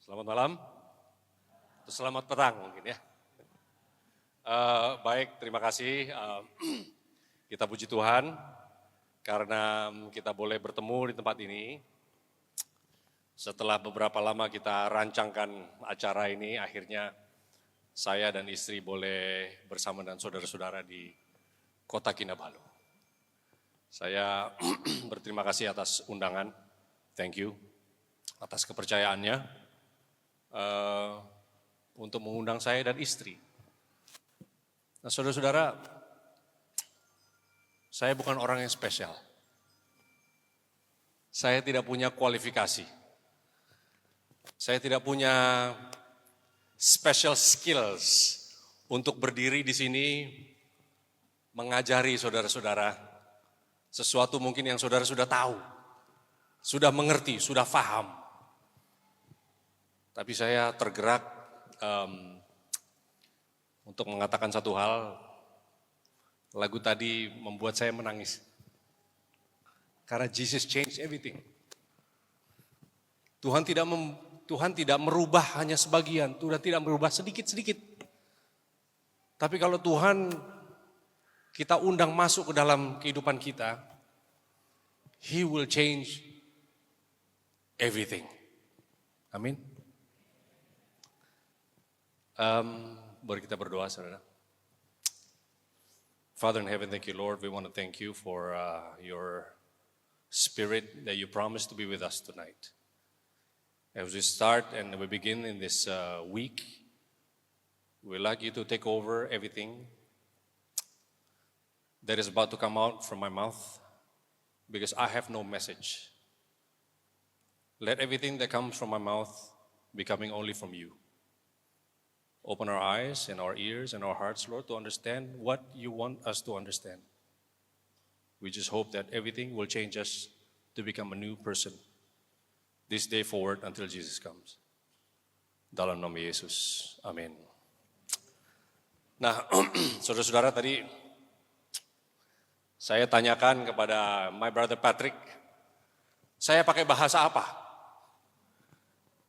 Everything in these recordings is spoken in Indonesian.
Selamat malam, atau selamat petang mungkin ya. Baik, terima kasih. Kita puji Tuhan karena kita boleh bertemu di tempat ini. Setelah beberapa lama kita rancangkan acara ini, akhirnya saya dan istri boleh bersama dengan saudara-saudara di Kota Kinabalu. Saya berterima kasih atas undangan, thank you, atas kepercayaannya. Untuk mengundang saya dan istri. Nah, saudara-saudara, saya bukan orang yang spesial. Saya tidak punya kualifikasi. Saya tidak punya special skills untuk berdiri di sini mengajari saudara-saudara sesuatu mungkin yang saudara sudah tahu, sudah mengerti, sudah paham. Tapi saya tergerak untuk mengatakan satu hal, lagu tadi membuat saya menangis. Karena Jesus changed everything. Tuhan tidak merubah hanya sebagian, Tuhan tidak merubah sedikit-sedikit. Tapi kalau Tuhan kita undang masuk ke dalam kehidupan kita, He will change everything. Amin. Mari kita berdoa, saudara. Father in heaven, thank you, Lord. We want to thank you for your spirit that you promised to be with us tonight. As we start and we begin in this week, we'd like you to take over everything that is about to come out from my mouth, because I have no message. Let everything that comes from my mouth be coming only from you. Open our eyes and our ears and our hearts, Lord, to understand what you want us to understand. We just hope that everything will change us to become a new person this day forward until Jesus comes. Dalam nama Yesus, amin. Nah, saudara-saudara, tadi saya tanyakan kepada my brother Patrick, saya pakai bahasa apa?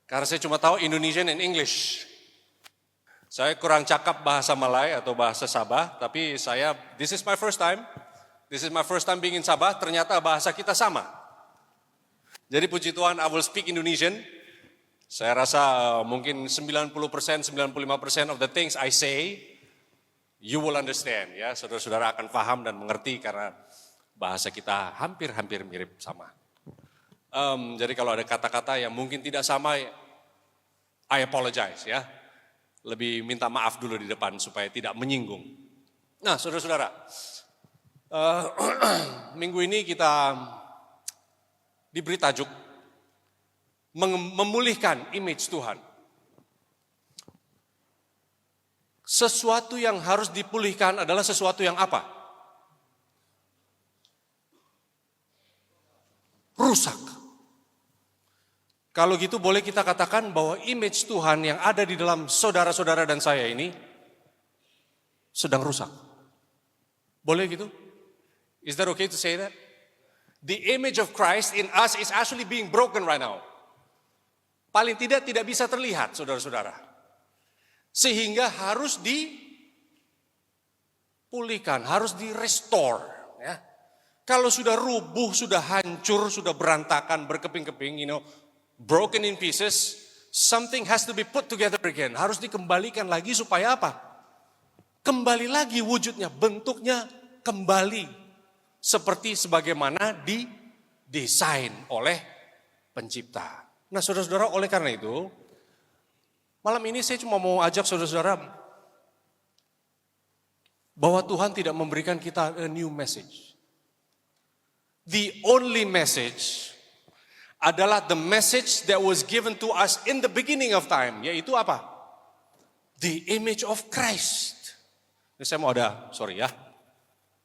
Karena saya cuma tahu Indonesian and English. Saya kurang cakap bahasa Malay atau bahasa Sabah, tapi this is my first time being in Sabah, ternyata bahasa kita sama. Jadi puji Tuhan, I will speak Indonesian. Saya rasa mungkin 90%, 95% of the things I say, you will understand. Ya, saudara-saudara akan paham dan mengerti karena bahasa kita hampir-hampir mirip sama. Jadi kalau ada kata-kata yang mungkin tidak sama, I apologize ya. Lebih minta maaf dulu di depan supaya tidak menyinggung. Nah, saudara-saudara, minggu ini kita diberi tajuk memulihkan image Tuhan. Sesuatu yang harus dipulihkan adalah sesuatu yang apa? Rusak. Kalau gitu boleh kita katakan bahwa image Tuhan yang ada di dalam saudara-saudara dan saya ini sedang rusak. Boleh gitu? Is that okay to say that? The image of Christ in us is actually being broken right now. Paling tidak bisa terlihat, saudara-saudara. Sehingga harus dipulihkan, harus di-restore. Ya. Kalau sudah rubuh, sudah hancur, sudah berantakan, berkeping-keping, broken in pieces, something has to be put together again. Harus dikembalikan lagi supaya apa? Kembali lagi wujudnya, bentuknya kembali. Seperti sebagaimana didesain oleh pencipta. Nah, saudara-saudara, oleh karena itu, malam ini saya cuma mau ajak saudara-saudara bahwa Tuhan tidak memberikan kita a new message. The only message adalah the message that was given to us in the beginning of time, yaitu apa? The image of Christ. Ini saya mau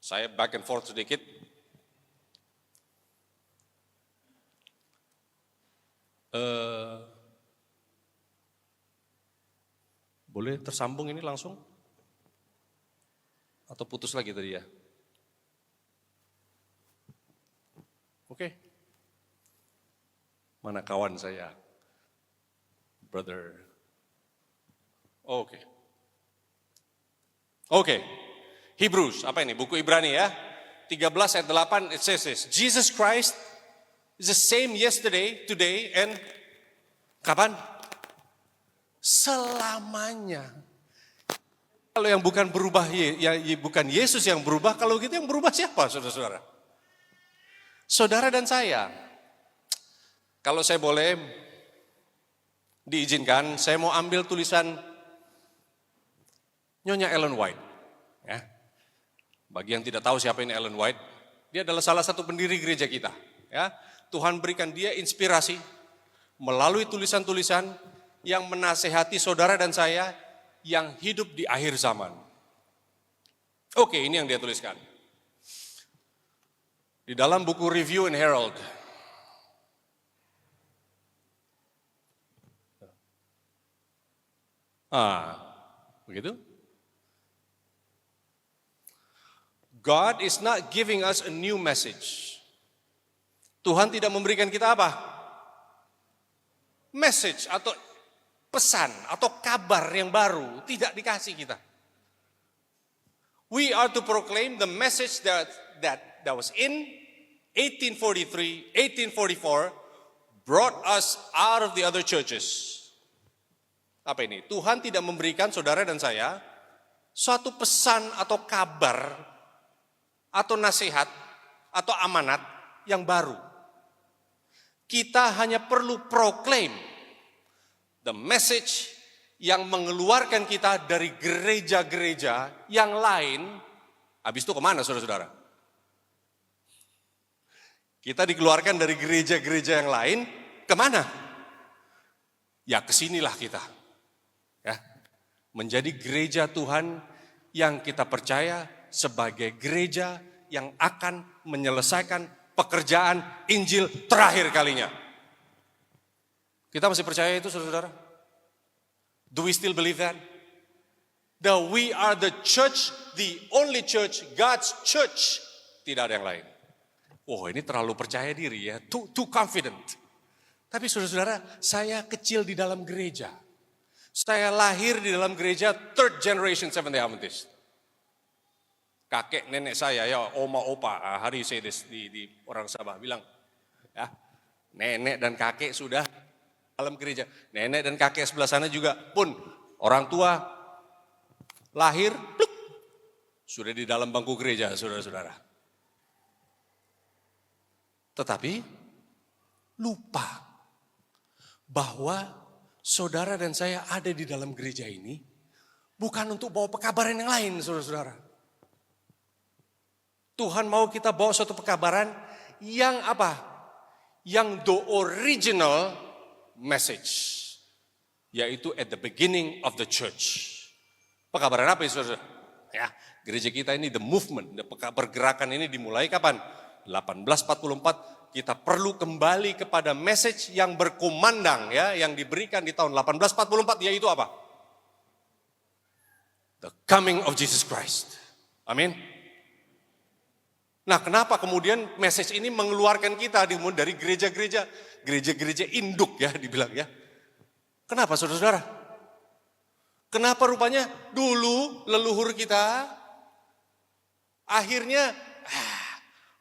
saya back and forth sedikit. Boleh tersambung ini langsung? Atau putus lagi tadi ya? Oke. Mana kawan saya? Brother. Oke. Hebrews, apa ini? Buku Ibrani ya. 13 ayat 8, it says this. Jesus Christ is the same yesterday, today, and kapan? Selamanya. Kalau yang bukan berubah, bukan Yesus yang berubah, kalau gitu yang berubah siapa, saudara-saudara? Saudara dan saya. Kalau saya boleh diizinkan, saya mau ambil tulisan Nyonya Ellen White. Ya. Bagi yang tidak tahu siapa ini Ellen White, dia adalah salah satu pendiri gereja kita. Ya. Tuhan berikan dia inspirasi melalui tulisan-tulisan yang menasehati saudara dan saya yang hidup di akhir zaman. Oke, ini yang dia tuliskan. Di dalam buku Review and Herald. Begitu? God is not giving us a new message. Tuhan tidak memberikan kita apa? Message atau pesan atau kabar yang baru, tidak dikasih kita. We are to proclaim the message that was in 1843, 1844 brought us out of the other churches. Apa ini? Tuhan tidak memberikan saudara dan saya suatu pesan atau kabar atau nasihat atau amanat yang baru. Kita hanya perlu proclaim the message yang mengeluarkan kita dari gereja-gereja yang lain. Habis itu kemana saudara-saudara? Kita dikeluarkan dari gereja-gereja yang lain, kemana? Ya kesinilah kita. Ya, menjadi gereja Tuhan yang kita percaya sebagai gereja yang akan menyelesaikan pekerjaan Injil terakhir kalinya. Kita masih percaya itu saudara-saudara? Do we still believe that? That we are the church, the only church, God's church. Tidak ada yang lain. Oh ini terlalu percaya diri ya, too confident. Tapi saudara-saudara, saya kecil di dalam gereja. Saya lahir di dalam gereja third generation Seventh-day Adventist. Kakek nenek saya ya, oma opa, hari saya di orang Sabah bilang, ya nenek dan kakek sudah dalam gereja. Nenek dan kakek sebelah sana juga pun orang tua lahir, pluk, sudah di dalam bangku gereja, saudara-saudara. Tetapi lupa bahwa saudara dan saya ada di dalam gereja ini bukan untuk bawa pekabaran yang lain, saudara-saudara. Tuhan mau kita bawa suatu pekabaran yang apa? Yang the original message. Yaitu at the beginning of the church. Pekabaran apa ya saudara? Ya, gereja kita ini the movement, pergerakan ini dimulai kapan? 1844, kita perlu kembali kepada message yang berkumandang ya, yang diberikan di tahun 1844, yaitu apa? The coming of Jesus Christ. Amin. Nah, kenapa kemudian message ini mengeluarkan kita dari gereja-gereja induk ya dibilang ya. Kenapa saudara-saudara? Kenapa rupanya dulu leluhur kita akhirnya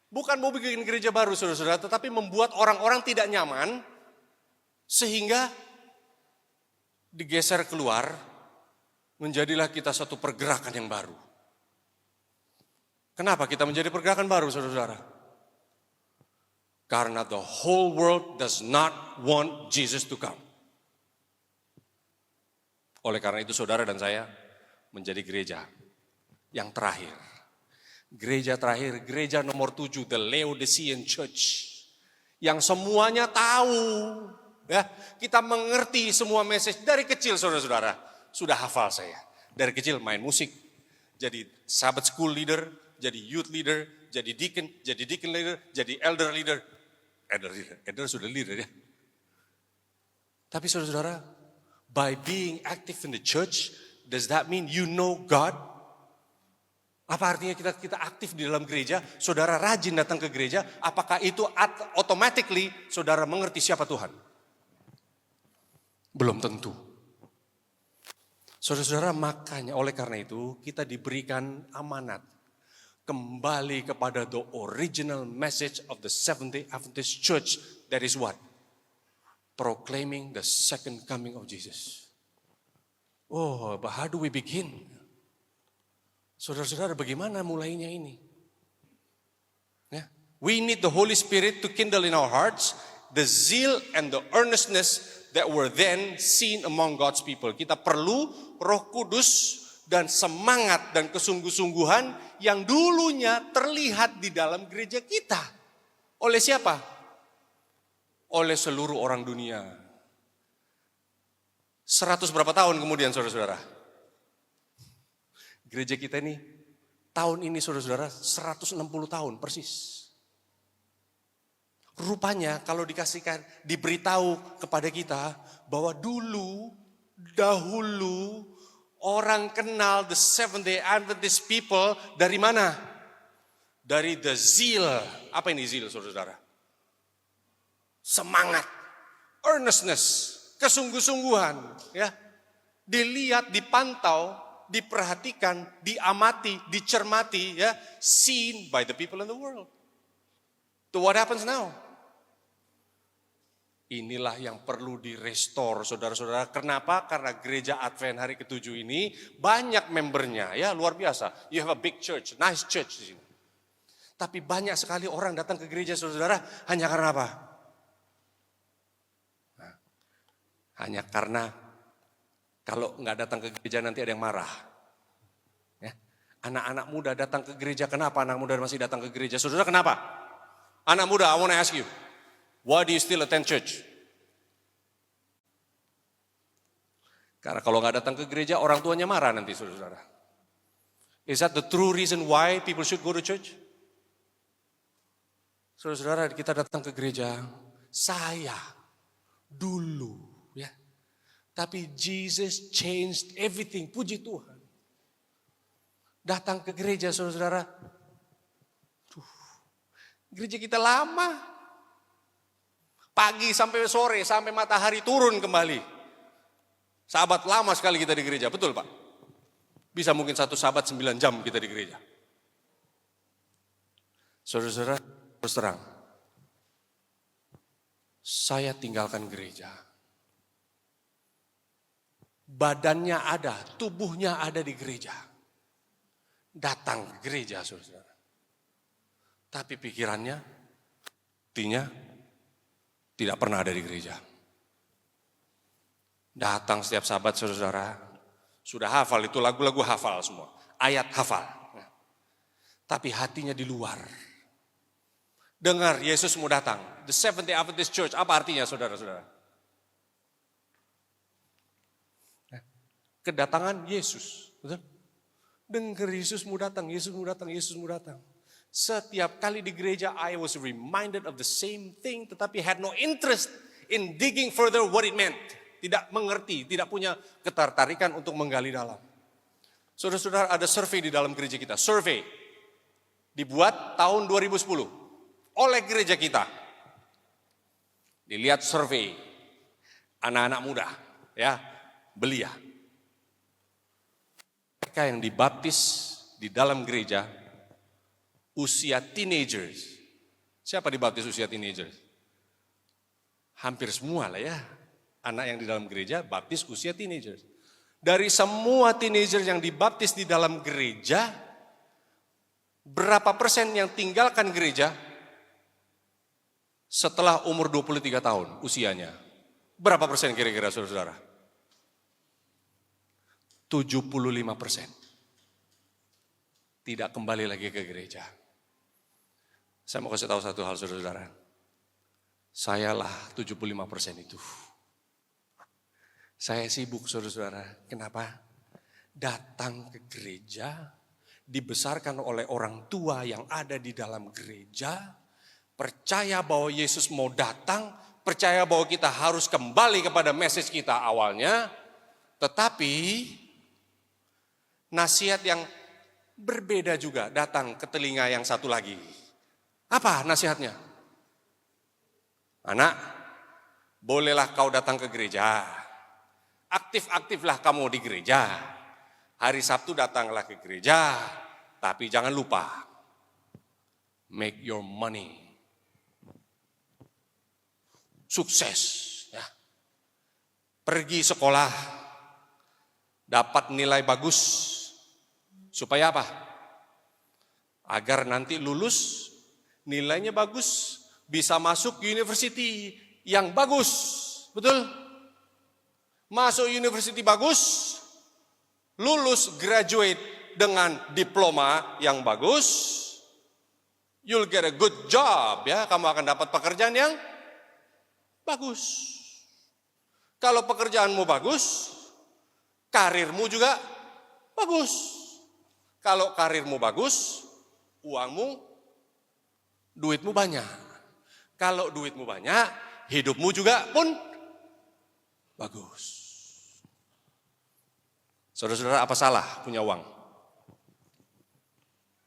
bukan mau bikin gereja baru saudara-saudara, tetapi membuat orang-orang tidak nyaman sehingga digeser keluar, menjadilah kita satu pergerakan yang baru. Kenapa kita menjadi pergerakan baru, saudara-saudara? Karena the whole world does not want Jesus to come. Oleh karena itu saudara dan saya menjadi gereja yang terakhir. Gereja terakhir, gereja nomor 7, the Laodicean Church. Yang semuanya tahu, ya, kita mengerti semua message dari kecil saudara-saudara. Sudah hafal saya. Dari kecil main musik, jadi Sabbath school leader, jadi youth leader, jadi deacon leader, jadi elder leader. Elder sudah leader ya. Tapi saudara-saudara, by being active in the church, does that mean you know God? Apa artinya kita aktif di dalam gereja, saudara rajin datang ke gereja, apakah itu automatically saudara mengerti siapa Tuhan? Belum tentu. Saudara-saudara, makanya oleh karena itu kita diberikan amanat kembali kepada the original message of the Seventh-day Adventist Church. That is what? Proclaiming the second coming of Jesus. Oh, but how do we begin? Saudara-saudara, bagaimana mulainya ini? Ya. We need the Holy Spirit to kindle in our hearts the zeal and the earnestness that were then seen among God's people. Kita perlu Roh Kudus dan semangat dan kesungguh-sungguhan yang dulunya terlihat di dalam gereja kita. Oleh siapa? Oleh seluruh orang dunia. 100 berapa tahun kemudian saudara-saudara? Gereja kita ini tahun ini saudara-saudara 160 tahun persis. Rupanya kalau diberitahu kepada kita bahwa dahulu orang kenal the Seventh-day Adventist people dari mana? Dari the zeal. Apa ini zeal saudara-saudara? Semangat, earnestness, kesungguh-sungguhan. Ya. Dilihat, dipantau, diperhatikan, diamati, dicermati, ya, seen by the people in the world. So what happens now? Inilah yang perlu direstore saudara-saudara. Kenapa? Karena gereja Advent hari ke-7 ini banyak membernya, ya luar biasa. You have a big church, nice church di sini. Tapi banyak sekali orang datang ke gereja saudara hanya karena apa? Nah, hanya karena kalau nggak datang ke gereja nanti ada yang marah. Ya. Anak-anak muda datang ke gereja, kenapa anak muda masih datang ke gereja? Saudara kenapa? Anak muda, I want to ask you. Why do you still attend church? Karena kalau nggak datang ke gereja, orang tuanya marah nanti, saudara-saudara. Is that the true reason why people should go to church? Saudara-saudara, kita datang ke gereja, saya dulu, ya. Tapi Jesus changed everything, puji Tuhan. Datang ke gereja, saudara-saudara. Gereja kita lama. Pagi sampai sore, sampai matahari turun kembali. Sahabat lama sekali kita di gereja, betul Pak? Bisa mungkin satu sahabat 9 jam kita di gereja. Saudara-saudara, terus terang. Saya tinggalkan gereja. Badannya ada, tubuhnya ada di gereja. Datang ke gereja, saudara-saudara. Tapi pikirannya, hatinya, tidak pernah ada di gereja. Datang setiap sahabat saudara, sudah hafal itu lagu-lagu hafal semua, ayat hafal. Tapi hatinya di luar. Dengar Yesus mau datang, the Seventh-day Adventist Church, apa artinya saudara-saudara? Kedatangan Yesus, betul? Dengar Yesus mau datang, Yesus mau datang, Yesus mau datang. Setiap kali di gereja, I was reminded of the same thing, tetapi had no interest in digging further what it meant. Tidak mengerti, tidak punya ketertarikan untuk menggali dalam. Saudara-saudara, ada survei di dalam gereja kita. Survei dibuat tahun 2010 oleh gereja kita. Dilihat survei anak-anak muda, ya, belia. Mereka yang dibaptis di dalam gereja usia teenagers. Siapa dibaptis usia teenagers? Hampir semua lah ya. Anak yang di dalam gereja baptis usia teenagers. Dari semua teenagers yang dibaptis di dalam gereja, berapa persen yang tinggalkan gereja setelah umur 23 tahun usianya? Berapa persen kira-kira saudara-saudara? 75%. Tidak kembali lagi ke gereja. Saya mau kasih tahu satu hal saudara-saudara. Sayalah 75% itu. Saya sibuk saudara-saudara. Kenapa? Datang ke gereja, dibesarkan oleh orang tua yang ada di dalam gereja, percaya bahwa Yesus mau datang, percaya bahwa kita harus kembali kepada message kita awalnya, tetapi nasihat yang berbeda juga datang ke telinga yang satu lagi. Apa nasihatnya? Anak, bolehlah kau datang ke gereja, Aktif-aktiflah kamu di gereja. Hari Sabtu datanglah ke gereja, tapi jangan lupa, make your money. Sukses. Ya. Pergi sekolah, dapat nilai bagus. Supaya apa? Agar nanti lulus, nilainya bagus, bisa masuk university yang bagus. Betul? Masuk university bagus, lulus graduate dengan diploma yang bagus, you'll get a good job, ya. Kamu akan dapat pekerjaan yang bagus. Kalau pekerjaanmu bagus, karirmu juga bagus. Kalau karirmu bagus, uangmu, duitmu banyak. Kalau duitmu banyak, hidupmu juga pun bagus. Saudara-saudara, apa salah punya uang?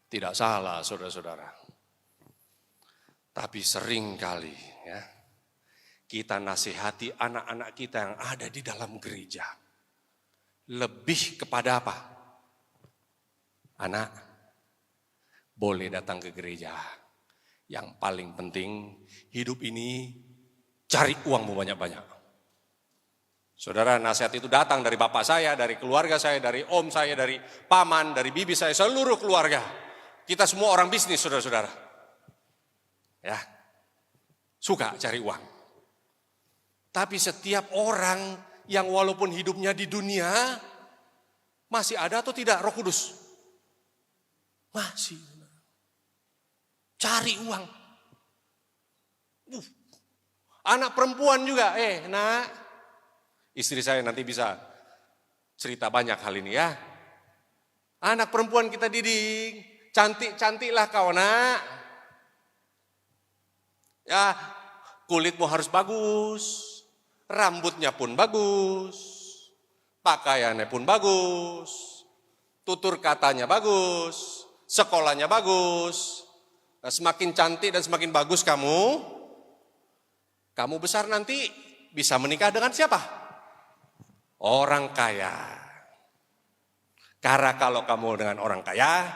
Tidak salah, saudara-saudara. Tapi sering kali ya, kita nasihati anak-anak kita yang ada di dalam gereja. Lebih kepada apa? Anak, boleh datang ke gereja. Yang paling penting, hidup ini cari uangmu banyak-banyak. Saudara, nasihat itu datang dari bapak saya, dari keluarga saya, dari om saya, dari paman, dari bibi saya, seluruh keluarga. Kita semua orang bisnis, saudara-saudara. Ya, suka cari uang. Tapi setiap orang yang walaupun hidupnya di dunia, masih ada atau tidak Roh Kudus? Masih. Cari uang. Anak perempuan juga, nak. Istri saya nanti bisa cerita banyak hal ini ya. Anak perempuan kita didik, cantik-cantiklah kau nak. Ya, kulitmu harus bagus, rambutnya pun bagus, pakaiannya pun bagus, tutur katanya bagus, sekolahnya bagus. Nah, semakin cantik dan semakin bagus kamu besar nanti bisa menikah dengan siapa? Orang kaya. Karena kalau kamu dengan orang kaya,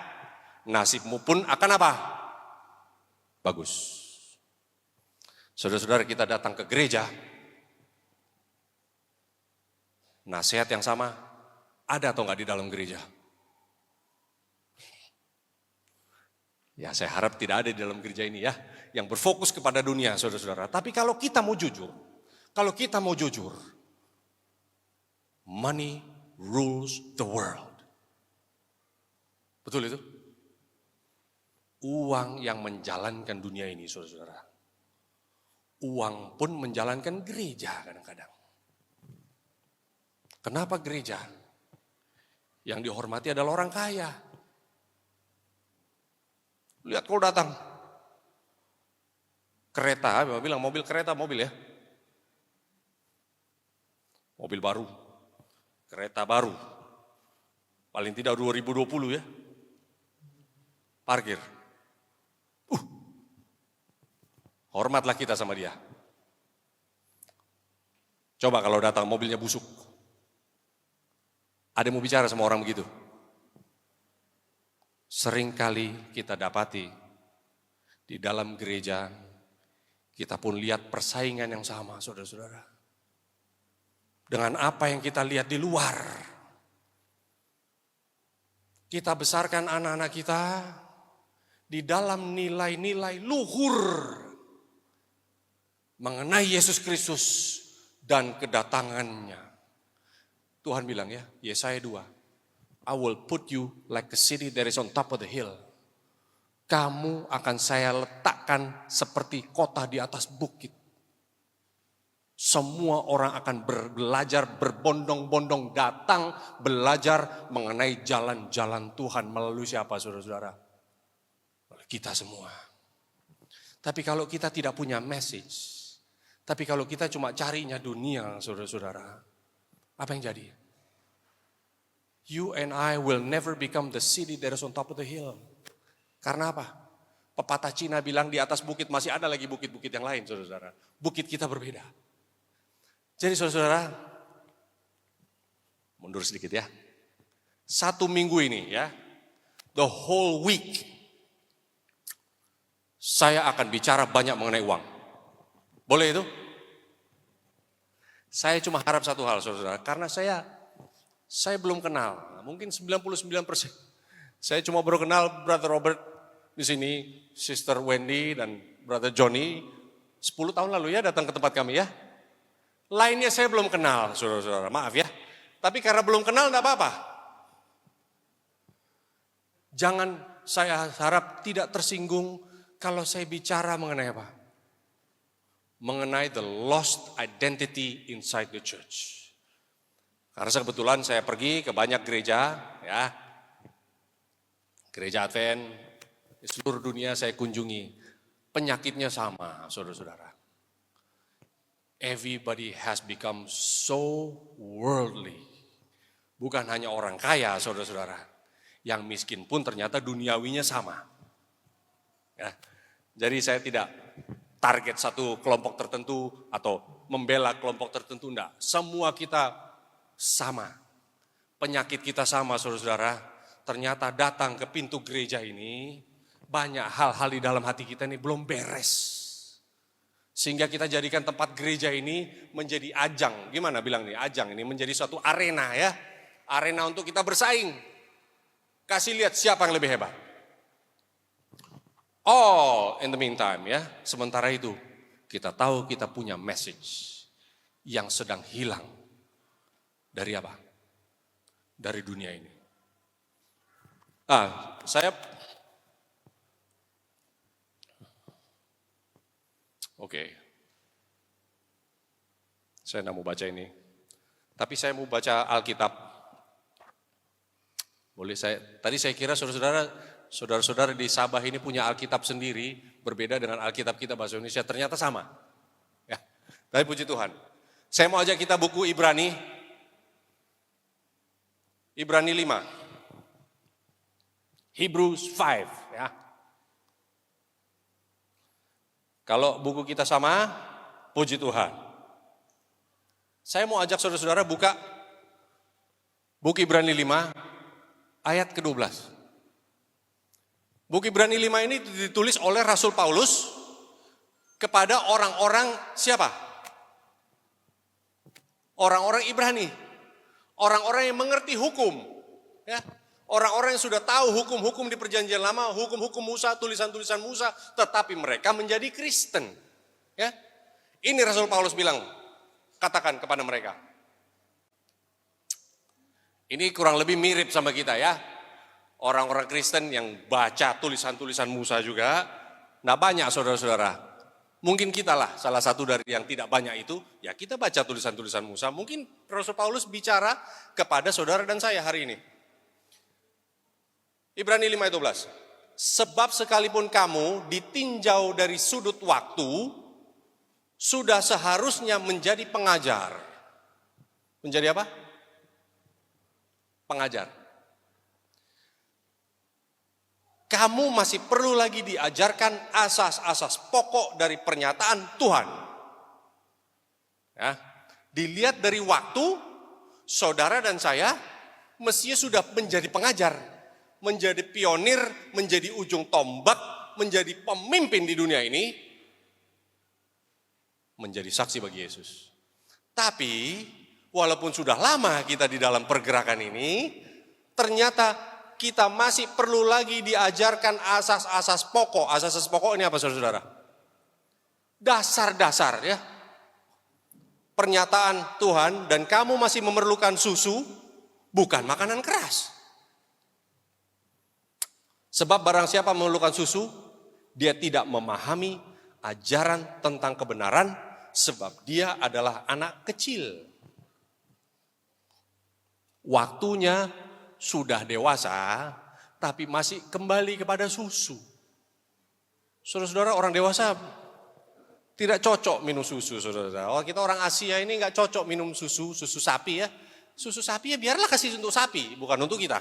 nasibmu pun akan apa? Bagus. Saudara-saudara, kita datang ke gereja, nasihat yang sama ada atau enggak di dalam gereja? Ya, saya harap tidak ada di dalam gereja ini ya, yang berfokus kepada dunia, saudara-saudara. Tapi kalau kita mau jujur, money rules the world. Betul itu? Uang yang menjalankan dunia ini, saudara-saudara. Uang pun menjalankan gereja kadang-kadang. Kenapa gereja? Yang dihormati adalah orang kaya. Lihat kalau datang. Kereta, bilang mobil kereta, mobil ya. Mobil baru. Kereta baru. Paling tidak 2020 ya. Parkir. Hormatlah kita sama dia. Coba kalau datang mobilnya busuk. Ada yang mau bicara sama orang begitu? Seringkali kita dapati di dalam gereja, kita pun lihat persaingan yang sama, saudara-saudara. Dengan apa yang kita lihat di luar. Kita besarkan anak-anak kita di dalam nilai-nilai luhur mengenai Yesus Kristus dan kedatangannya. Tuhan bilang ya, Yesaya 2, I will put you like a city that is on top of the hill. Kamu akan saya letakkan seperti kota di atas bukit. Semua orang akan belajar berbondong-bondong datang belajar mengenai jalan-jalan Tuhan melalui siapa saudara-saudara? Kita semua. Tapi kalau kita tidak punya message, tapi kalau kita cuma carinya dunia saudara-saudara, apa yang jadi? You and I will never become the city that is on top of the hill. Karena apa? Pepatah Cina bilang di atas bukit masih ada lagi bukit-bukit yang lain saudara-saudara. Bukit kita berbeda. Jadi saudara-saudara, Mundur sedikit ya. 1 minggu ini ya, the whole week, saya akan bicara banyak mengenai uang. Boleh itu? Saya cuma harap satu hal, saudara-saudara, karena saya belum kenal, mungkin 99%. Saya cuma baru kenal Brother Robert di sini, Sister Wendy dan Brother Johnny 10 tahun lalu ya datang ke tempat kami ya. Lainnya saya belum kenal, saudara-saudara, maaf ya. Tapi karena belum kenal enggak apa-apa. Jangan, saya harap tidak tersinggung kalau saya bicara mengenai apa? Mengenai the lost identity inside the church. Karena kebetulan saya pergi ke banyak gereja, ya, gereja Advent, di seluruh dunia saya kunjungi. Penyakitnya sama, saudara-saudara. Everybody has become so worldly. Bukan hanya orang kaya, saudara-saudara. Yang miskin pun ternyata duniawinya sama. Ya, jadi saya tidak target satu kelompok tertentu atau membela kelompok tertentu, enggak. Semua kita sama. Penyakit kita sama, saudara-saudara. Ternyata datang ke pintu gereja ini, banyak hal-hal di dalam hati kita ini belum beres. Sehingga kita jadikan tempat gereja ini menjadi ajang. Gimana bilang nih, ajang ini menjadi suatu arena ya. Arena untuk kita bersaing. Kasih lihat siapa yang lebih hebat. All in the meantime ya, sementara itu kita tahu kita punya message yang sedang hilang dari apa? Dari dunia ini. Saya tidak mau baca ini, tapi saya mau baca Alkitab. Boleh tadi saya kira saudara-saudara di Sabah ini punya Alkitab sendiri, berbeda dengan Alkitab kita bahasa Indonesia, ternyata sama. Ya, tapi puji Tuhan. Saya mau ajak kita buku Ibrani 5. Hebrews 5 ya. Kalau buku kita sama, puji Tuhan. Saya mau ajak saudara-saudara buka buku Ibrani 5 ayat ke-12. Buku Ibrani 5 ini ditulis oleh Rasul Paulus kepada orang-orang siapa? Orang-orang Ibrani. Orang-orang yang mengerti hukum. Ya. Orang-orang yang sudah tahu hukum-hukum di perjanjian lama, hukum-hukum Musa, tulisan-tulisan Musa, tetapi mereka menjadi Kristen. Ya. Ini Rasul Paulus bilang, katakan kepada mereka. Ini kurang lebih mirip sama kita ya. Orang-orang Kristen yang baca tulisan-tulisan Musa juga, nah banyak saudara-saudara. Mungkin kita lah salah satu dari yang tidak banyak itu, ya kita baca tulisan-tulisan Musa. Mungkin Rasul Paulus bicara kepada saudara dan saya hari ini. Ibrani 5 ayat 12. Sebab sekalipun kamu ditinjau dari sudut waktu, sudah seharusnya menjadi pengajar. Menjadi apa? Pengajar. Kamu masih perlu lagi diajarkan asas-asas pokok dari pernyataan Tuhan. Ya, dilihat dari waktu, saudara dan saya mestinya sudah menjadi pengajar. Menjadi pionir, menjadi ujung tombak, menjadi pemimpin di dunia ini, menjadi saksi bagi Yesus. Tapi, walaupun sudah lama kita di dalam pergerakan ini, ternyata kita masih perlu lagi diajarkan asas-asas pokok. Asas-asas pokok ini apa saudara-saudara? Dasar-dasar ya. Pernyataan Tuhan dan kamu masih memerlukan susu, bukan makanan keras. Sebab barang siapa memerlukan susu, dia tidak memahami ajaran tentang kebenaran, sebab dia adalah anak kecil. Waktunya sudah dewasa, tapi masih kembali kepada susu. Saudara-saudara, orang dewasa tidak cocok minum susu, saudara-saudara. Oh, kita orang Asia ini nggak cocok minum susu sapi ya. Susu sapi ya biarlah kasih untuk sapi, bukan untuk kita.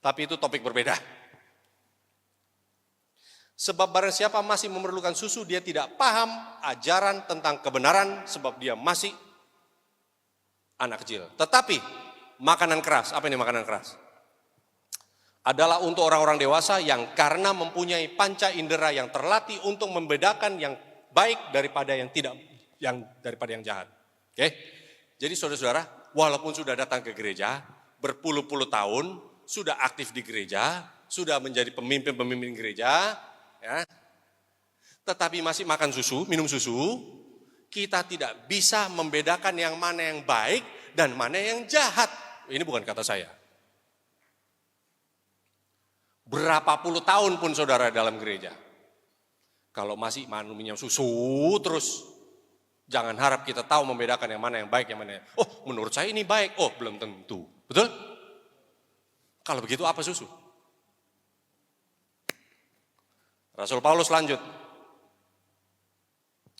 Tapi itu topik berbeda. Sebab barang siapa masih memerlukan susu, dia tidak paham ajaran tentang kebenaran, sebab dia masih anak kecil. Tetapi makanan keras. Apa ini makanan keras? Adalah untuk orang-orang dewasa yang karena mempunyai panca indera yang terlatih untuk membedakan yang baik daripada yang tidak, daripada yang jahat. Oke? Jadi saudara-saudara, walaupun sudah datang ke gereja, berpuluh-puluh tahun, sudah aktif di gereja, sudah menjadi pemimpin-pemimpin gereja, ya, tetapi masih makan susu, minum susu, kita tidak bisa membedakan yang mana yang baik dan mana yang jahat. Ini bukan kata saya. Berapa puluh tahun pun saudara dalam gereja, kalau masih minum susu terus, jangan harap kita tahu membedakan yang mana yang baik, yang mana yang, oh menurut saya ini baik, oh belum tentu. Betul? Kalau begitu apa susu? Rasul Paulus lanjut.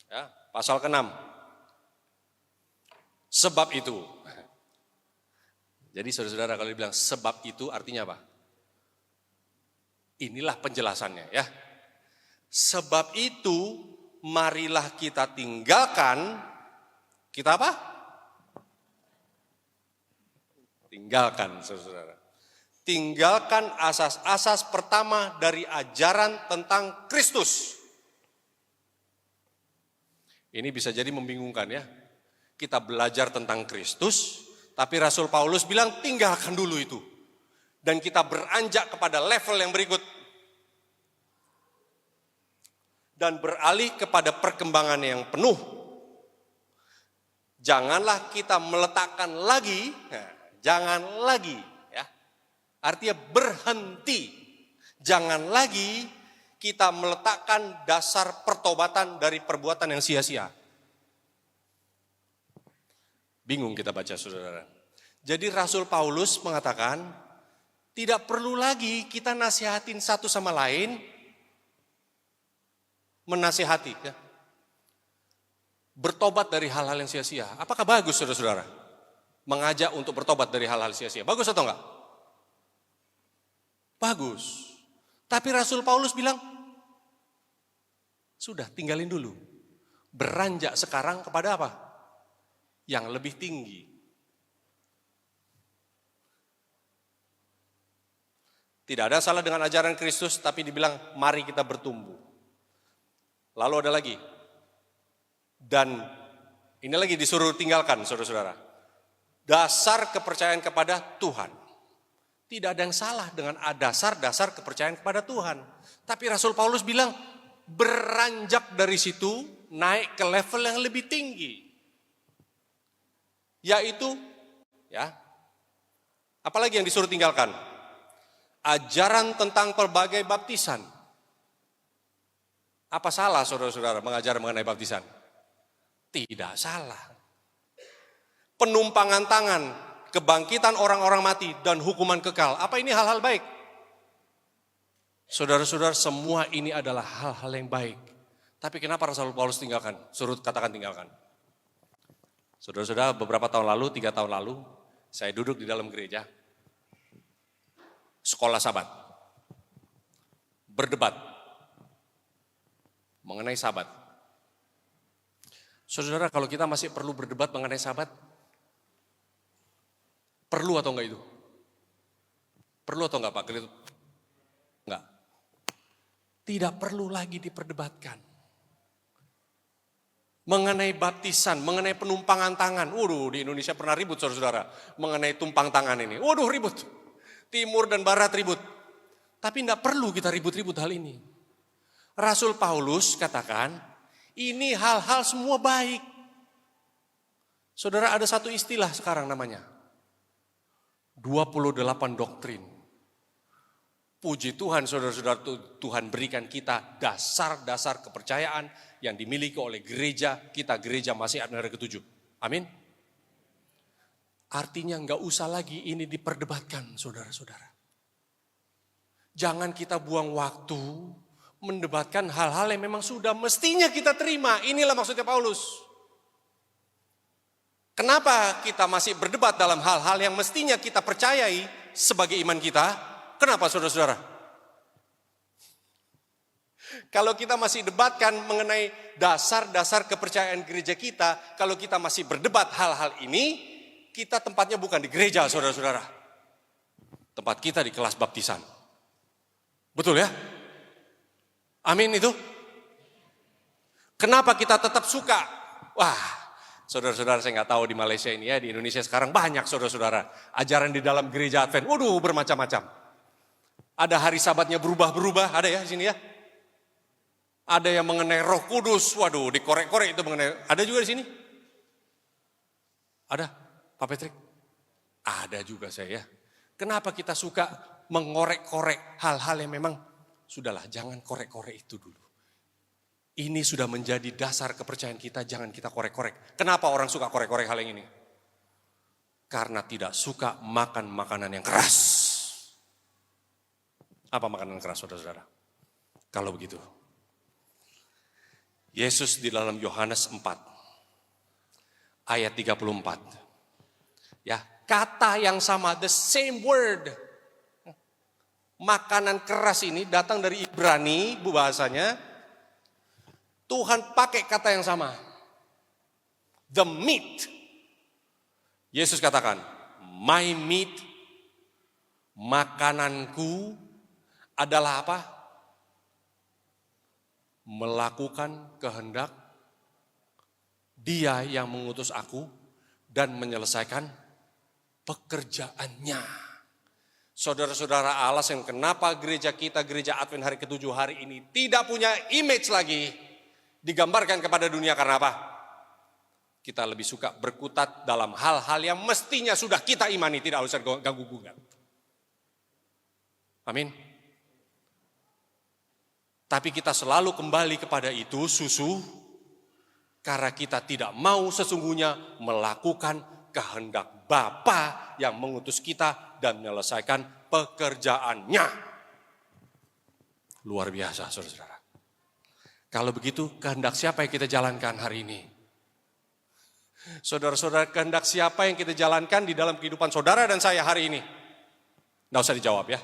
Ya, pasal ke-6. Sebab itu. Jadi saudara-saudara kalau dibilang sebab itu artinya apa? Inilah penjelasannya ya. Sebab itu marilah kita tinggalkan, kita apa? Tinggalkan saudara-saudara. Tinggalkan asas-asas pertama dari ajaran tentang Kristus. Ini bisa jadi membingungkan ya. Kita belajar tentang Kristus, tapi Rasul Paulus bilang tinggalkan dulu itu. Dan kita beranjak kepada level yang berikut. Dan beralih kepada perkembangan yang penuh. Janganlah kita meletakkan lagi, jangan lagi, ya. Artinya berhenti. Jangan lagi kita meletakkan dasar pertobatan dari perbuatan yang sia-sia. Bingung kita baca saudara. Jadi Rasul Paulus mengatakan, tidak perlu lagi kita nasihatin satu sama lain, menasihati, ya. Bertobat dari hal-hal yang sia-sia. Apakah bagus saudara-saudara? Mengajak untuk bertobat dari hal-hal sia-sia. Bagus atau enggak? Bagus. Tapi Rasul Paulus bilang, sudah tinggalin dulu. Beranjak sekarang kepada apa? Yang lebih tinggi. Tidak ada salah dengan ajaran Kristus, tapi dibilang mari kita bertumbuh. Lalu ada lagi. Dan ini lagi disuruh tinggalkan saudara-saudara. Dasar kepercayaan kepada Tuhan. Tidak ada yang salah dengan dasar-dasar kepercayaan kepada Tuhan. Tapi Rasul Paulus bilang beranjak dari situ naik ke level yang lebih tinggi. Yaitu, ya, apalagi yang disuruh tinggalkan? Ajaran tentang pelbagai baptisan. Apa salah saudara-saudara mengajar mengenai baptisan? Tidak salah. Penumpangan tangan, kebangkitan orang-orang mati, dan hukuman kekal. Apa ini hal-hal baik? Saudara-saudara, semua ini adalah hal-hal yang baik. Tapi kenapa Rasul Paulus tinggalkan? Suruh katakan tinggalkan. Saudara-saudara, beberapa tahun lalu, 3 tahun lalu, saya duduk di dalam gereja, sekolah Sabat, berdebat mengenai Sabat. Saudara, kalau kita masih perlu berdebat mengenai Sabat, perlu atau enggak itu? Perlu atau enggak Pak? Enggak. Tidak perlu lagi diperdebatkan. Mengenai baptisan, mengenai penumpangan tangan. Waduh, di Indonesia pernah ribut saudara-saudara. Mengenai tumpang tangan ini. Waduh, ribut. Timur dan barat ribut. Tapi tidak perlu kita ribut-ribut hal ini. Rasul Paulus katakan, ini hal-hal semua baik. Saudara, ada satu istilah sekarang namanya 28 doktrin. Puji Tuhan saudara-saudara, Tuhan berikan kita dasar-dasar kepercayaan yang dimiliki oleh gereja, kita gereja Masihat Negara ke-7. Amin. Artinya enggak usah lagi ini diperdebatkan saudara-saudara. Jangan kita buang waktu mendebatkan hal-hal yang memang sudah mestinya kita terima. Inilah maksudnya Paulus. Kenapa kita masih berdebat dalam hal-hal yang mestinya kita percayai sebagai iman kita? Kenapa saudara-saudara? Kalau kita masih debatkan mengenai dasar-dasar kepercayaan gereja kita, kalau kita masih berdebat hal-hal ini, Kita tempatnya bukan di gereja, saudara-saudara. Tempat kita di kelas baptisan. Betul ya? Amin itu. Kenapa kita tetap suka? Wah, saudara-saudara, saya nggak tahu di Malaysia ini ya, di Indonesia sekarang banyak saudara-saudara. Ajaran di dalam gereja Advent, waduh bermacam-macam. Ada hari sabatnya berubah-berubah, ada ya di sini ya. Ada yang mengenai Roh Kudus, waduh dikorek-korek itu mengenai. Ada juga di sini? Ada, Pak Patrick? Ada juga saya. Kenapa kita suka mengorek-korek hal-hal yang memang sudahlah, jangan korek-korek itu dulu. Ini sudah menjadi dasar kepercayaan kita, jangan kita korek-korek. Kenapa orang suka korek-korek hal yang ini? Karena tidak suka makan makanan yang keras. Apa makanan keras, saudara-saudara? Kalau begitu, Yesus di dalam Yohanes 4, ayat 34. Ya, kata yang sama, the same word. Makanan keras ini datang dari Ibrani, bahasanya. Tuhan pakai kata yang sama. The meat. Yesus katakan, my meat, makananku adalah apa? Melakukan kehendak Dia yang mengutus aku dan menyelesaikan pekerjaannya. Saudara-saudara, alasan kenapa gereja kita, gereja Advent hari ke-7 hari ini tidak punya image lagi digambarkan kepada dunia, karena apa? Kita lebih suka berkutat dalam hal-hal yang mestinya sudah kita imani, tidak usah ganggu-gugat. Amin. Tapi kita selalu kembali kepada itu, susu, karena kita tidak mau sesungguhnya melakukan kehendak Bapa yang mengutus kita dan menyelesaikan pekerjaannya. Luar biasa, saudara-saudara. Kalau begitu, kehendak siapa yang kita jalankan hari ini? Saudara-saudara, kehendak siapa yang kita jalankan di dalam kehidupan saudara dan saya hari ini? Nggak usah dijawab ya.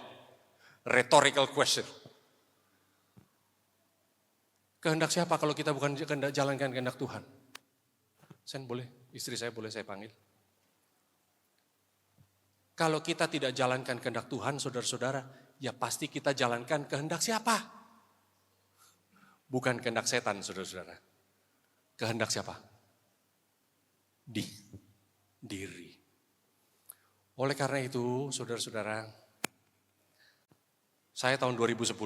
Rhetorical question. Kehendak siapa kalau kita bukan jalankan kehendak Tuhan? Sen boleh, istri saya boleh saya panggil. Kalau kita tidak jalankan kehendak Tuhan, saudara-saudara, ya pasti kita jalankan kehendak siapa? Bukan kehendak setan, saudara-saudara. Kehendak siapa? Diri. Oleh karena itu, saudara-saudara, saya tahun 2008.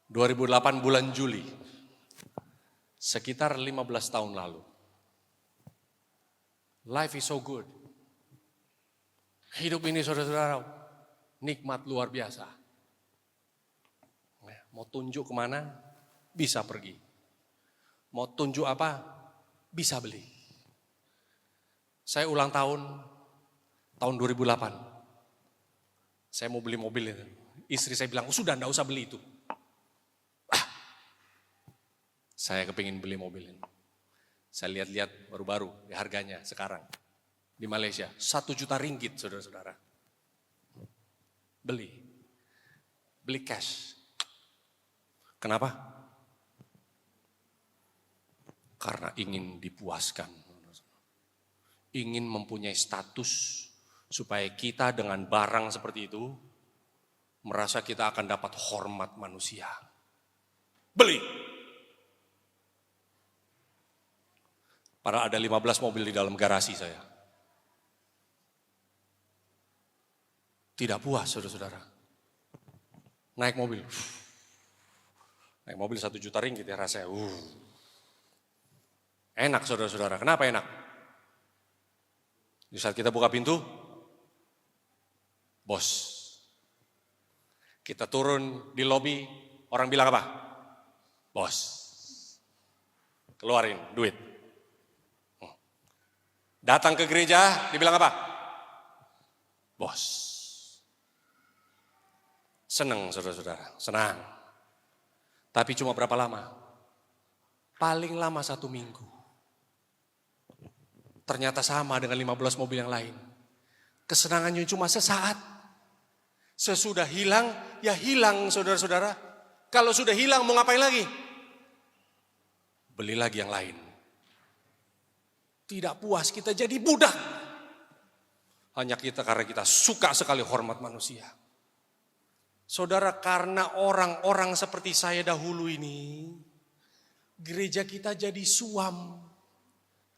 2008 bulan Juli, sekitar 15 tahun lalu. Life is so good. Hidup ini saudara-saudara, nikmat luar biasa. Mau tunjuk kemana, bisa pergi. Mau tunjuk apa, bisa beli. Saya ulang tahun 2008. Saya mau beli mobil itu. Istri saya bilang, sudah enggak usah beli itu. Saya kepingin beli mobil ini. Saya lihat-lihat baru-baru harganya sekarang. Di Malaysia, 1 juta ringgit saudara-saudara. Beli cash. Kenapa? Karena ingin dipuaskan. Ingin mempunyai status supaya kita dengan barang seperti itu merasa kita akan dapat hormat manusia. Beli. Padahal ada 15 mobil di dalam garasi saya. Tidak puas saudara-saudara. Naik mobil 1 juta ringgit ya rasanya. Enak saudara-saudara. Kenapa enak? Di saat kita buka pintu, bos. Kita turun di lobi, orang bilang apa? Bos. Keluarin duit. Datang ke gereja, dibilang apa? Bos. Senang saudara-saudara, senang. Tapi cuma berapa lama? Paling lama 1 minggu. Ternyata sama dengan 15 mobil yang lain. Kesenangannya cuma sesaat. Sesudah hilang, ya hilang saudara-saudara. Kalau sudah hilang mau ngapain lagi? Beli lagi yang lain. Tidak puas kita jadi budak. Hanya karena kita suka sekali hormat manusia. Saudara, karena orang-orang seperti saya dahulu ini, gereja kita jadi suam.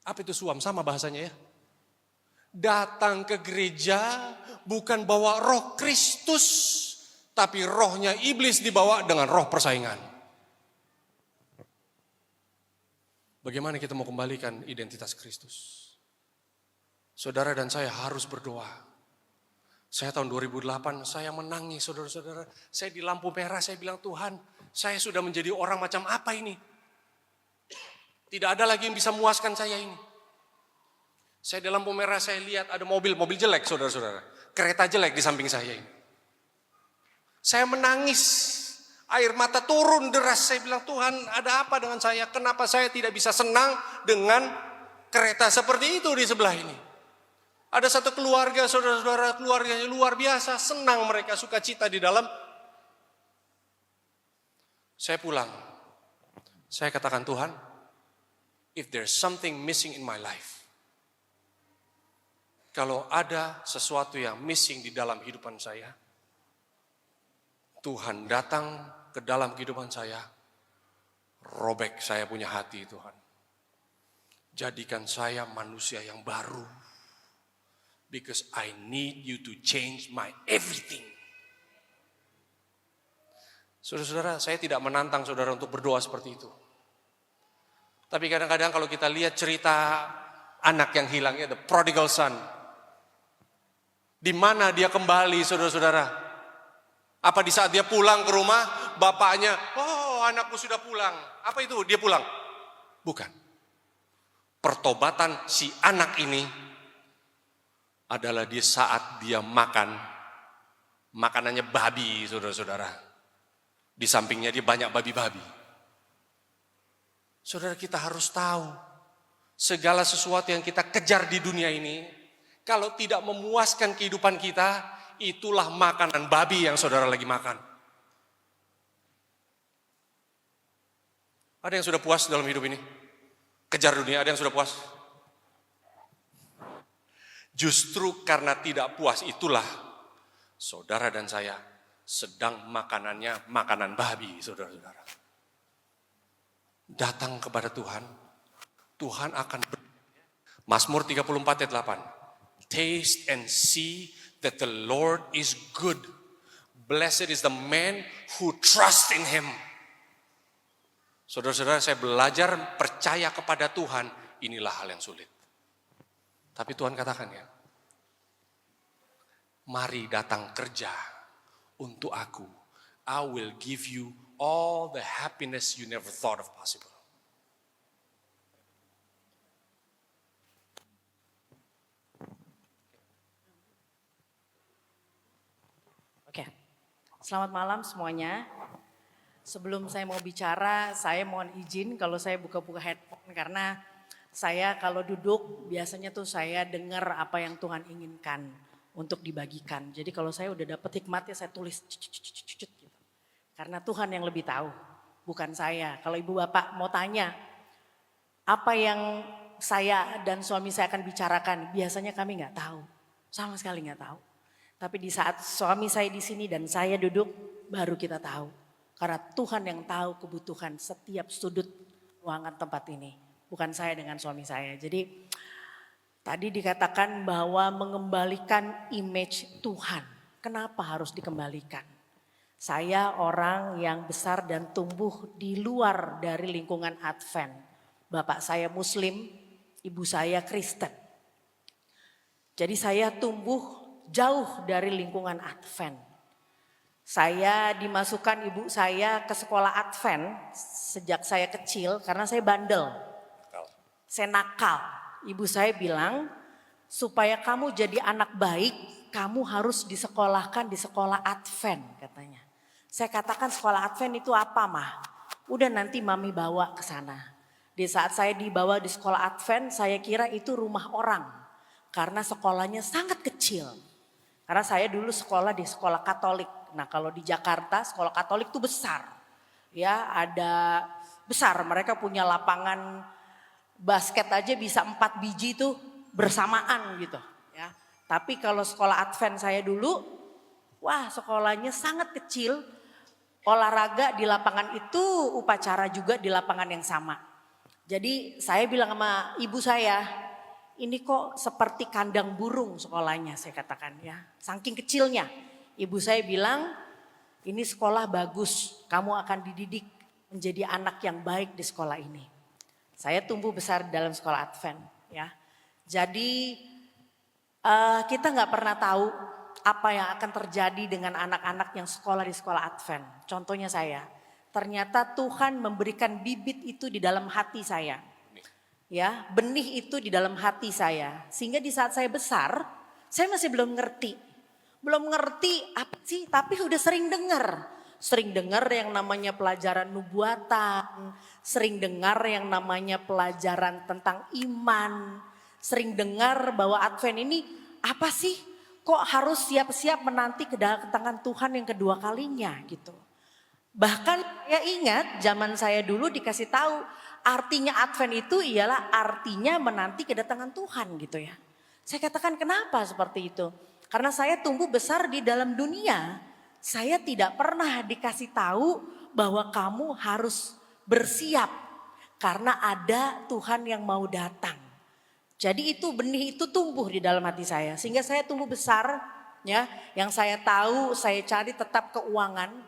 Apa itu suam? Sama bahasanya ya. Datang ke gereja bukan bawa roh Kristus, tapi rohnya iblis dibawa dengan roh persaingan. Bagaimana kita mau kembalikan identitas Kristus? Saudara dan saya harus berdoa. Saya tahun 2008, saya menangis saudara-saudara. Saya di lampu merah, saya bilang, Tuhan, saya sudah menjadi orang macam apa ini? Tidak ada lagi yang bisa memuaskan saya ini. Saya di lampu merah, saya lihat ada mobil jelek saudara-saudara. Kereta jelek di samping saya ini. Saya menangis, air mata turun deras. Saya bilang, Tuhan, ada apa dengan saya? Kenapa saya tidak bisa senang dengan kereta seperti itu di sebelah ini? Ada satu keluarga, saudara-saudara, keluarganya luar biasa, senang mereka, sukacita di dalam. Saya pulang, saya katakan, Tuhan, if there's something missing in my life, kalau ada sesuatu yang missing di dalam kehidupan saya, Tuhan datang ke dalam kehidupan saya, robek saya punya hati, Tuhan. Jadikan saya manusia yang baru. Because I need you to change my everything. Saudara-saudara, saya tidak menantang saudara untuk berdoa seperti itu. Tapi kadang-kadang kalau kita lihat cerita anak yang hilang, ya, the prodigal son. Di mana dia kembali, saudara-saudara? Apa di saat dia pulang ke rumah, bapaknya, oh anakku sudah pulang. Apa itu? Dia pulang? Bukan. Pertobatan si anak ini adalah di saat dia makan, makanannya babi, saudara-saudara. Di sampingnya dia banyak babi-babi. Saudara, kita harus tahu, segala sesuatu yang kita kejar di dunia ini, kalau tidak memuaskan kehidupan kita, itulah makanan babi yang saudara lagi makan. Ada yang sudah puas dalam hidup ini? Kejar dunia, ada yang sudah puas? Justru karena tidak puas itulah saudara dan saya sedang makanannya makanan babi, saudara-saudara. Datang kepada Tuhan, Tuhan akan Mazmur 34 ayat 8. Taste and see that the Lord is good. Blessed is the man who trusts in him. Saudara-saudara, saya belajar percaya kepada Tuhan, inilah hal yang sulit. Tapi Tuhan katakan, ya, mari datang kerja untuk aku. I will give you all the happiness you never thought of possible. Oke, selamat malam semuanya. Sebelum saya mau bicara, saya mohon izin kalau saya buka-buka headphone karena saya kalau duduk biasanya tuh saya dengar apa yang Tuhan inginkan untuk dibagikan. Jadi kalau saya udah dapet hikmatnya saya tulis gitu. Karena Tuhan yang lebih tahu, bukan saya. Kalau ibu bapak mau tanya apa yang saya dan suami saya akan bicarakan, biasanya kami nggak tahu, sama sekali nggak tahu. Tapi di saat suami saya di sini dan saya duduk, baru kita tahu. Karena Tuhan yang tahu kebutuhan setiap sudut ruangan tempat ini. Bukan saya dengan suami saya. Jadi tadi dikatakan bahwa mengembalikan image Tuhan. Kenapa harus dikembalikan? Saya orang yang besar dan tumbuh di luar dari lingkungan Advent. Bapak saya Muslim, ibu saya Kristen. Jadi saya tumbuh jauh dari lingkungan Advent. Saya dimasukkan ibu saya ke sekolah Advent sejak saya kecil karena saya bandel. Saya nakal. Ibu saya bilang, supaya kamu jadi anak baik, kamu harus disekolahkan di sekolah Advent katanya. Saya katakan sekolah Advent itu apa, Mah? Udah nanti mami bawa ke sana. Di saat saya dibawa di sekolah Advent, saya kira itu rumah orang. Karena sekolahnya sangat kecil. Karena saya dulu sekolah di sekolah Katolik. Nah kalau di Jakarta sekolah Katolik itu besar. Ya, ada besar, mereka punya lapangan basket aja bisa 4 biji tuh bersamaan gitu ya. Tapi kalau sekolah Advent saya dulu, wah sekolahnya sangat kecil, olahraga di lapangan itu, upacara juga di lapangan yang sama. Jadi saya bilang sama ibu saya, ini kok seperti kandang burung sekolahnya, saya katakan ya. Saking kecilnya, ibu saya bilang ini sekolah bagus, kamu akan dididik menjadi anak yang baik di sekolah ini. Saya tumbuh besar dalam sekolah Advent ya. Jadi kita nggak pernah tahu apa yang akan terjadi dengan anak-anak yang sekolah di sekolah Advent. Contohnya saya, ternyata Tuhan memberikan bibit itu di dalam hati saya. Ya, benih itu di dalam hati saya. Sehingga di saat saya besar, saya masih belum ngerti. Belum ngerti apa sih, tapi udah sering dengar. Sering dengar yang namanya pelajaran nubuatan, sering dengar yang namanya pelajaran tentang iman, sering dengar bahwa Advent ini apa sih? Kok harus siap-siap menanti kedatangan Tuhan yang kedua kalinya gitu. Bahkan saya ingat zaman saya dulu dikasih tahu artinya Advent itu ialah artinya menanti kedatangan Tuhan gitu ya. Saya katakan kenapa seperti itu? Karena saya tumbuh besar di dalam dunia, saya tidak pernah dikasih tahu bahwa kamu harus bersiap karena ada Tuhan yang mau datang. Jadi itu benih itu tumbuh di dalam hati saya sehingga saya tumbuh besar ya. Yang saya tahu saya cari tetap keuangan.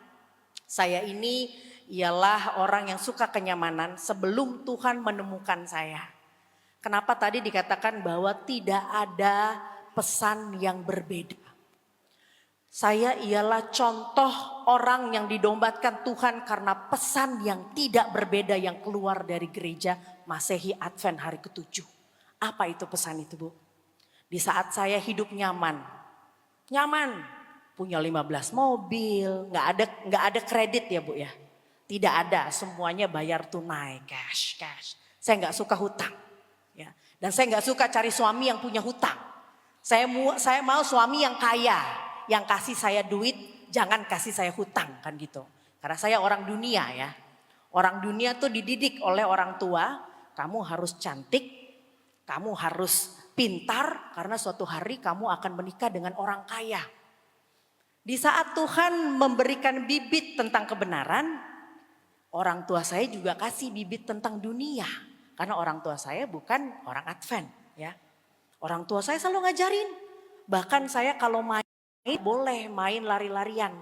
Saya ini ialah orang yang suka kenyamanan sebelum Tuhan menemukan saya. Kenapa tadi dikatakan bahwa tidak ada pesan yang berbeda. Saya ialah contoh orang yang didombatkan Tuhan karena pesan yang tidak berbeda yang keluar dari gereja Masehi Advent hari ke-7. Apa itu pesan itu Bu? Di saat saya hidup nyaman, punya 15 mobil, nggak ada kredit ya Bu ya. Tidak ada, semuanya bayar tunai, cash. Saya nggak suka hutang, ya. Dan saya nggak suka cari suami yang punya hutang. Saya mau suami yang kaya, yang kasih saya duit, jangan kasih saya hutang kan gitu. Karena saya orang dunia ya. Orang dunia tuh dididik oleh orang tua, kamu harus cantik, kamu harus pintar karena suatu hari kamu akan menikah dengan orang kaya. Di saat Tuhan memberikan bibit tentang kebenaran, orang tua saya juga kasih bibit tentang dunia. Karena orang tua saya bukan orang Advent ya. Orang tua saya selalu ngajarin. Bahkan saya kalau main boleh main lari-larian.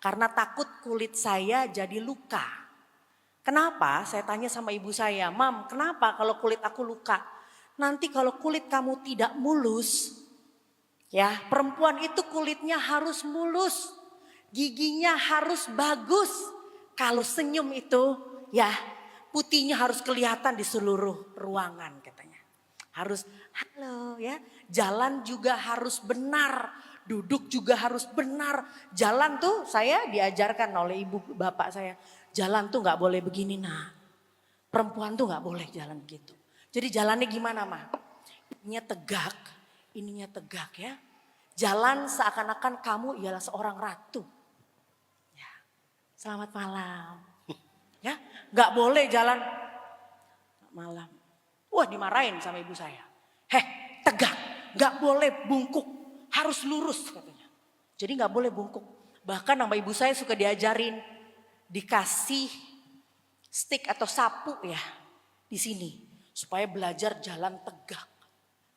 Karena takut kulit saya jadi luka. Kenapa? Saya tanya sama ibu saya, Mam kenapa kalau kulit aku luka? Nanti kalau kulit kamu tidak mulus, ya perempuan itu kulitnya harus mulus. Giginya harus bagus. Kalau senyum itu ya putihnya harus kelihatan di seluruh ruangan katanya. Harus halo ya, jalan juga harus benar, duduk juga harus benar. Jalan tuh saya diajarkan oleh ibu bapak saya, jalan tuh nggak boleh begini nah. Perempuan tuh nggak boleh jalan begitu. Jadi jalannya gimana mah? Ininya tegak ya. Jalan seakan-akan kamu ialah seorang ratu. Ya, selamat malam. Ya, nggak boleh jalan malam. Wah dimarahin sama ibu saya. Tegak, gak boleh bungkuk, harus lurus katanya. Jadi gak boleh bungkuk. Bahkan sama ibu saya suka diajarin, dikasih stick atau sapu ya di sini. Supaya belajar jalan tegak.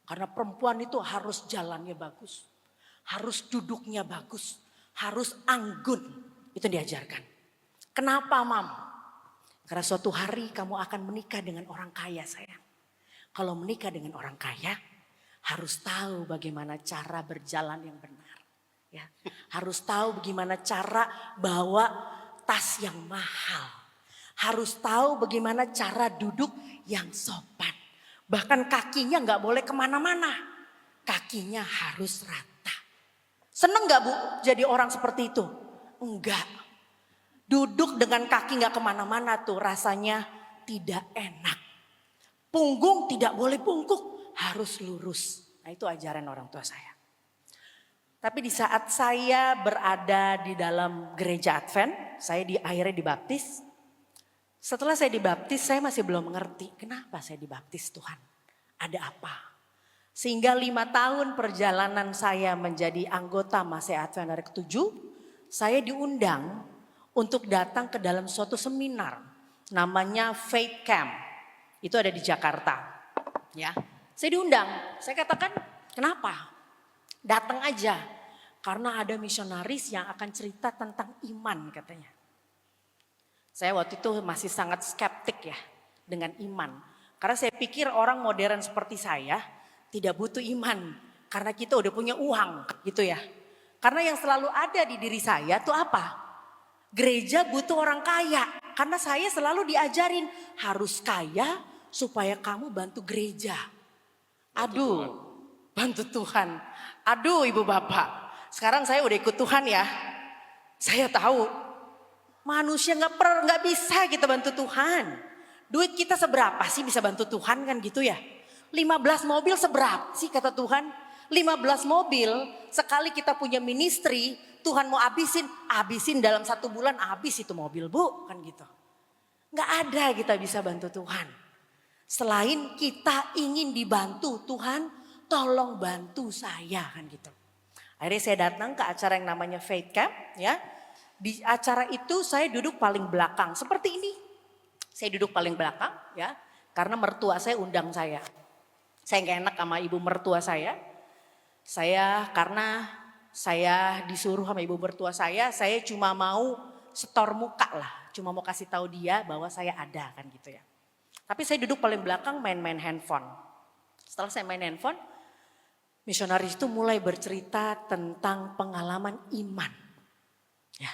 Karena perempuan itu harus jalannya bagus. Harus duduknya bagus. Harus anggun. Itu diajarkan. Kenapa Mam? Karena suatu hari kamu akan menikah dengan orang kaya sayang. Kalau menikah dengan orang kaya harus tahu bagaimana cara berjalan yang benar. Ya, harus tahu bagaimana cara bawa tas yang mahal. Harus tahu bagaimana cara duduk yang sopan. Bahkan kakinya nggak boleh kemana-mana. Kakinya harus rata. Seneng nggak Bu jadi orang seperti itu? Enggak. Duduk dengan kaki nggak kemana-mana tuh rasanya tidak enak. Punggung tidak boleh bungkuk, harus lurus. Nah itu ajaran orang tua saya. Tapi di saat saya berada di dalam gereja Advent, saya akhirnya dibaptis. Setelah saya dibaptis, saya masih belum mengerti kenapa saya dibaptis Tuhan. Ada apa? Sehingga 5 tahun perjalanan saya menjadi anggota Masih Advent Hari ke-7, saya diundang untuk datang ke dalam suatu seminar. Namanya Faith Camp. Itu ada di Jakarta. Ya, saya diundang. Saya katakan, kenapa? Datang aja. Karena ada misionaris yang akan cerita tentang iman katanya. Saya waktu itu masih sangat skeptik ya dengan iman. Karena saya pikir orang modern seperti saya tidak butuh iman. Karena kita udah punya uang gitu ya. Karena yang selalu ada di diri saya tuh apa? Gereja butuh orang kaya. Karena saya selalu diajarin harus kaya supaya kamu bantu gereja. Aduh, bantu Tuhan. Aduh ibu bapak. Sekarang saya udah ikut Tuhan ya. Saya tahu manusia nggak bisa kita bantu Tuhan. Duit kita seberapa sih bisa bantu Tuhan kan gitu ya. 15 mobil seberapa sih kata Tuhan. 15 mobil sekali kita punya ministry. Tuhan mau habisin dalam 1 bulan habis itu mobil bu kan gitu. Nggak ada kita bisa bantu Tuhan. Selain kita ingin dibantu Tuhan tolong bantu saya kan gitu. Akhirnya saya datang ke acara yang namanya Faith Camp ya. Di acara itu saya duduk paling belakang seperti ini. Saya duduk paling belakang ya. Karena mertua saya undang saya. Saya gak enak sama ibu mertua saya. Karena saya disuruh sama ibu mertua saya cuma mau setor muka lah. Cuma mau kasih tahu dia bahwa saya ada kan gitu ya. Tapi saya duduk paling belakang main-main handphone. Setelah saya main handphone, misionaris itu mulai bercerita tentang pengalaman iman. Ya.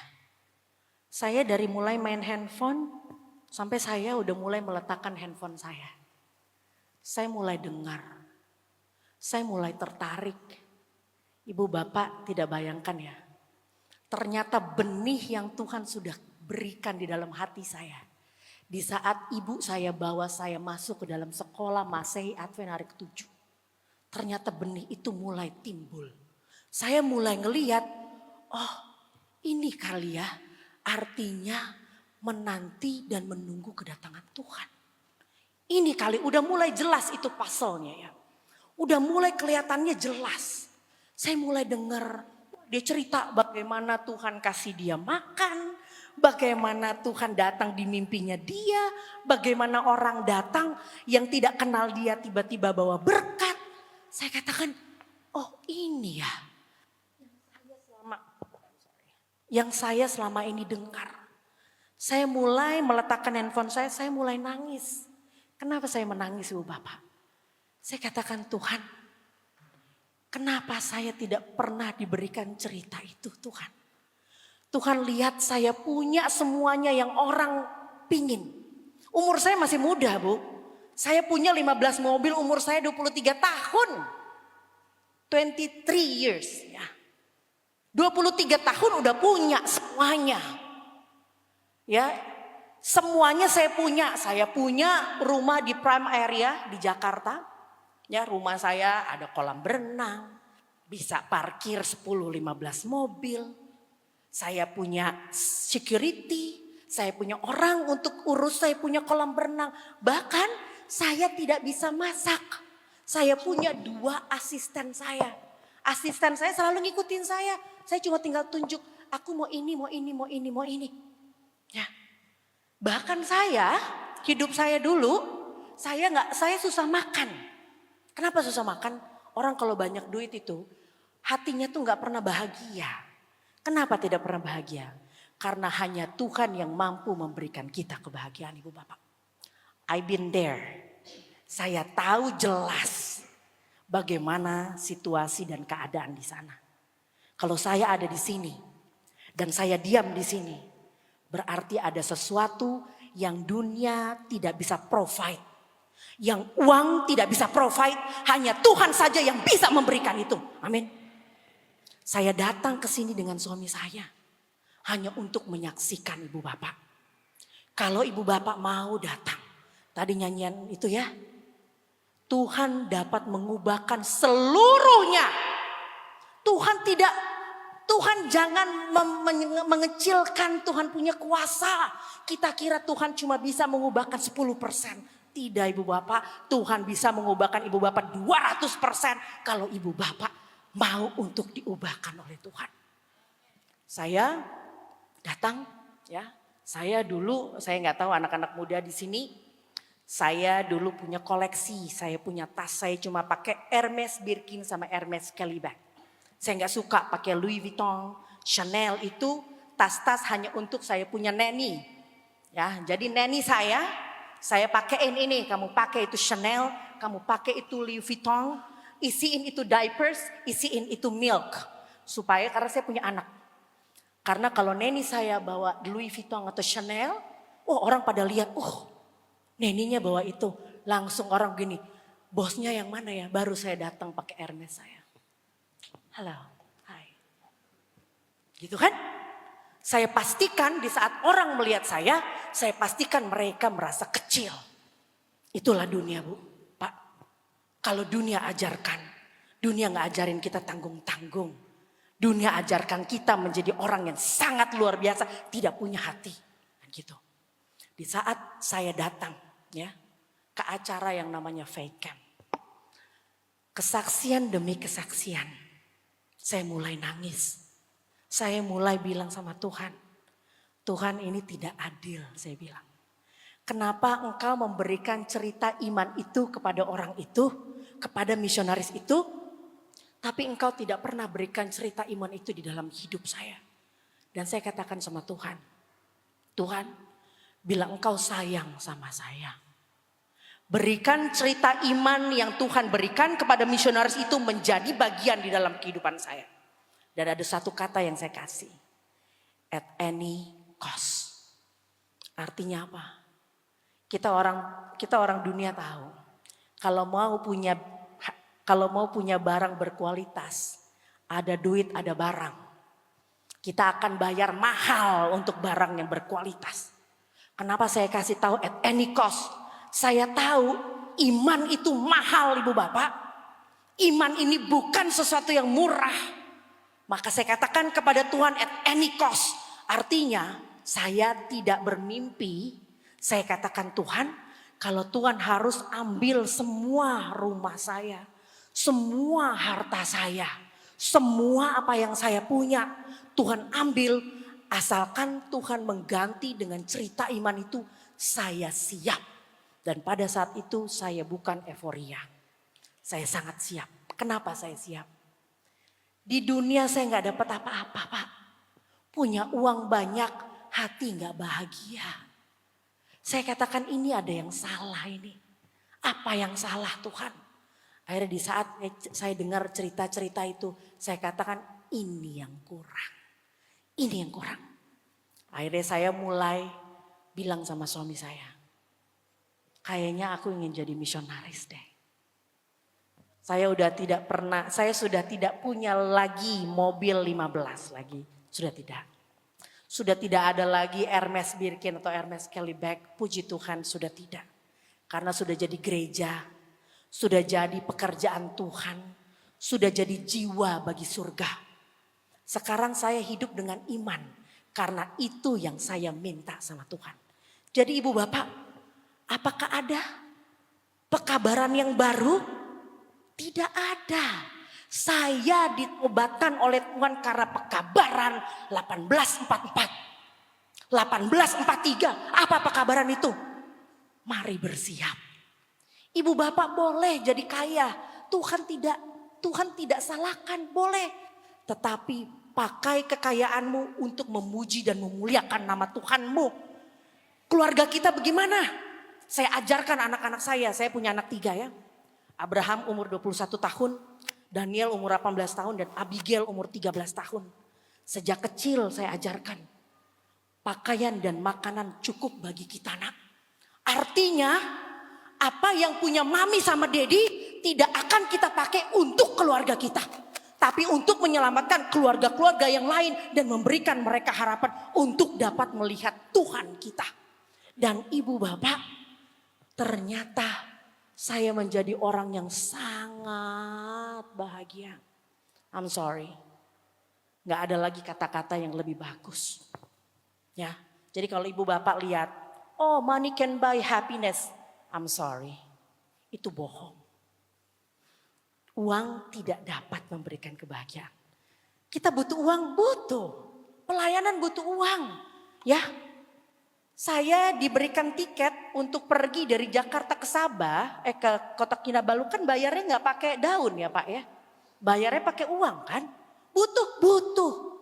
Saya dari mulai main handphone sampai saya udah mulai meletakkan handphone saya. Saya mulai dengar. Saya mulai tertarik. Ibu bapak tidak bayangkan ya. Ternyata benih yang Tuhan sudah berikan di dalam hati saya. Di saat ibu saya bawa saya masuk ke dalam sekolah Masehi Advent Hari ke-7. Ternyata benih itu mulai timbul. Saya mulai ngeliat, oh ini kali ya artinya menanti dan menunggu kedatangan Tuhan. Ini kali udah mulai jelas itu puzzle-nya ya. Udah mulai kelihatannya jelas. Saya mulai dengar dia cerita bagaimana Tuhan kasih dia makan. Bagaimana Tuhan datang di mimpinya dia. Bagaimana orang datang yang tidak kenal dia tiba-tiba bawa berkat. Saya katakan, oh ini ya. Yang saya selama ini dengar. Saya mulai meletakkan handphone saya mulai nangis. Kenapa saya menangis ibu bapak? Saya katakan Tuhan, kenapa saya tidak pernah diberikan cerita itu Tuhan? Tuhan lihat saya punya semuanya yang orang pingin. Umur saya masih muda bu. Saya punya 15 mobil, umur saya 23 tahun. 23 years ya. 23 tahun udah punya semuanya. Ya, semuanya saya punya. Saya punya rumah di prime area di Jakarta. Ya, rumah saya ada kolam berenang. Bisa parkir 10-15 mobil. Saya punya security, saya punya orang untuk urus, saya punya kolam berenang. Bahkan saya tidak bisa masak. Saya punya 2 asisten saya. Asisten saya selalu ngikutin saya. Saya cuma tinggal tunjuk, aku mau ini, mau ini, mau ini, mau ini. Ya. Bahkan saya, hidup saya dulu, saya susah makan. Kenapa susah makan? Orang kalau banyak duit itu, hatinya tuh gak pernah bahagia. Kenapa tidak pernah bahagia? Karena hanya Tuhan yang mampu memberikan kita kebahagiaan ibu bapak. I've been there. Saya tahu jelas bagaimana situasi dan keadaan di sana. Kalau saya ada di sini dan saya diam di sini, berarti ada sesuatu yang dunia tidak bisa provide. Yang uang tidak bisa provide, hanya Tuhan saja yang bisa memberikan itu. Amin. Saya datang ke sini dengan suami saya hanya untuk menyaksikan ibu bapak. Kalau ibu bapak mau datang, tadi nyanyian itu ya, Tuhan dapat mengubahkan seluruhnya. Tuhan tidak Tuhan jangan mengecilkan Tuhan punya kuasa. Kita kira Tuhan cuma bisa mengubahkan 10%. Tidak Ibu Bapak, Tuhan bisa mengubahkan Ibu Bapak 200% kalau Ibu Bapak mau untuk diubahkan oleh Tuhan. Saya datang ya, saya nggak tahu anak-anak muda di sini, saya dulu punya koleksi, saya punya tas, saya cuma pakai Hermes Birkin sama Hermes Kelly bag. Saya nggak suka pakai Louis Vuitton, Chanel, itu tas-tas hanya untuk saya punya neni. Ya, jadi neni saya pakaiin ini, kamu pakai itu Chanel, kamu pakai itu Louis Vuitton, isiin itu diapers, isiin itu milk. Supaya karena saya punya anak. Karena kalau neni saya bawa Louis Vuitton atau Chanel, orang pada lihat, neninya bawa itu. Langsung orang gini, bosnya yang mana ya? Baru saya datang pakai Hermes saya. Halo, hai. Gitu kan? Saya pastikan di saat orang melihat saya pastikan mereka merasa kecil. Itulah dunia Bu, Pak. Kalau dunia ajarkan, dunia gak ajarin kita tanggung-tanggung. Dunia ajarkan kita menjadi orang yang sangat luar biasa, tidak punya hati. Gitu. Di saat saya datang ya ke acara yang namanya Faith Camp. Kesaksian demi kesaksian. Saya mulai nangis. Saya mulai bilang sama Tuhan, Tuhan ini tidak adil, saya bilang. Kenapa engkau memberikan cerita iman itu kepada orang itu, kepada misionaris itu, tapi engkau tidak pernah berikan cerita iman itu di dalam hidup saya. Dan saya katakan sama Tuhan, Tuhan, bila engkau sayang sama saya, berikan cerita iman yang Tuhan berikan kepada misionaris itu menjadi bagian di dalam kehidupan saya. Dan ada satu kata yang saya kasih. At any cost. Artinya apa? Kita orang dunia tahu. Kalau mau punya barang berkualitas, ada duit, ada barang. Kita akan bayar mahal untuk barang yang berkualitas. Kenapa saya kasih tahu at any cost? Saya tahu iman itu mahal Ibu Bapak. Iman ini bukan sesuatu yang murah. Maka saya katakan kepada Tuhan at any cost. Artinya saya tidak bermimpi. Saya katakan Tuhan, kalau Tuhan harus ambil semua rumah saya. Semua harta saya. Semua apa yang saya punya. Tuhan ambil. Asalkan Tuhan mengganti dengan cerita iman itu. Saya siap. Dan pada saat itu saya bukan euforia. Saya sangat siap. Kenapa saya siap? Di dunia saya gak dapat apa-apa Pak. Punya uang banyak, hati gak bahagia. Saya katakan ini ada yang salah ini. Apa yang salah Tuhan? Akhirnya di saat saya dengar cerita-cerita itu, saya katakan ini yang kurang. Ini yang kurang. Akhirnya saya mulai bilang sama suami saya, kayaknya aku ingin jadi misionaris deh. Saya sudah tidak punya lagi mobil 15 lagi. Sudah tidak. Sudah tidak ada lagi Hermes Birkin atau Hermes Kelly bag. Puji Tuhan sudah tidak. Karena sudah jadi gereja. Sudah jadi pekerjaan Tuhan. Sudah jadi jiwa bagi surga. Sekarang saya hidup dengan iman. Karena itu yang saya minta sama Tuhan. Jadi Ibu Bapak, apakah ada pekabaran yang baru? Tidak ada. Saya ditobatkan oleh Tuhan karena pekabaran 1844. 1843. Apa pekabaran itu? Mari bersiap. Ibu Bapak boleh jadi kaya. Tuhan tidak salahkan, boleh. Tetapi pakai kekayaanmu untuk memuji dan memuliakan nama Tuhanmu. Keluarga kita bagaimana? Saya ajarkan anak-anak saya punya anak 3 ya. Abraham umur 21 tahun, Daniel umur 18 tahun dan Abigail umur 13 tahun. Sejak kecil saya ajarkan pakaian dan makanan cukup bagi kita nak. Artinya apa yang punya mami sama dedi tidak akan kita pakai untuk keluarga kita. Tapi untuk menyelamatkan keluarga-keluarga yang lain dan memberikan mereka harapan untuk dapat melihat Tuhan kita. Dan Ibu Bapak, ternyata saya menjadi orang yang sangat bahagia. I'm sorry. Nggak ada lagi kata-kata yang lebih bagus. Ya, jadi kalau ibu bapak lihat, oh money can buy happiness. I'm sorry, itu bohong. Uang tidak dapat memberikan kebahagiaan. Kita butuh uang, butuh. Pelayanan butuh uang. Ya, saya diberikan tiket untuk pergi dari Jakarta ke Sabah, ke Kota Kinabalu kan bayarnya nggak pakai daun ya Pak ya. Bayarnya pakai uang kan. Butuh.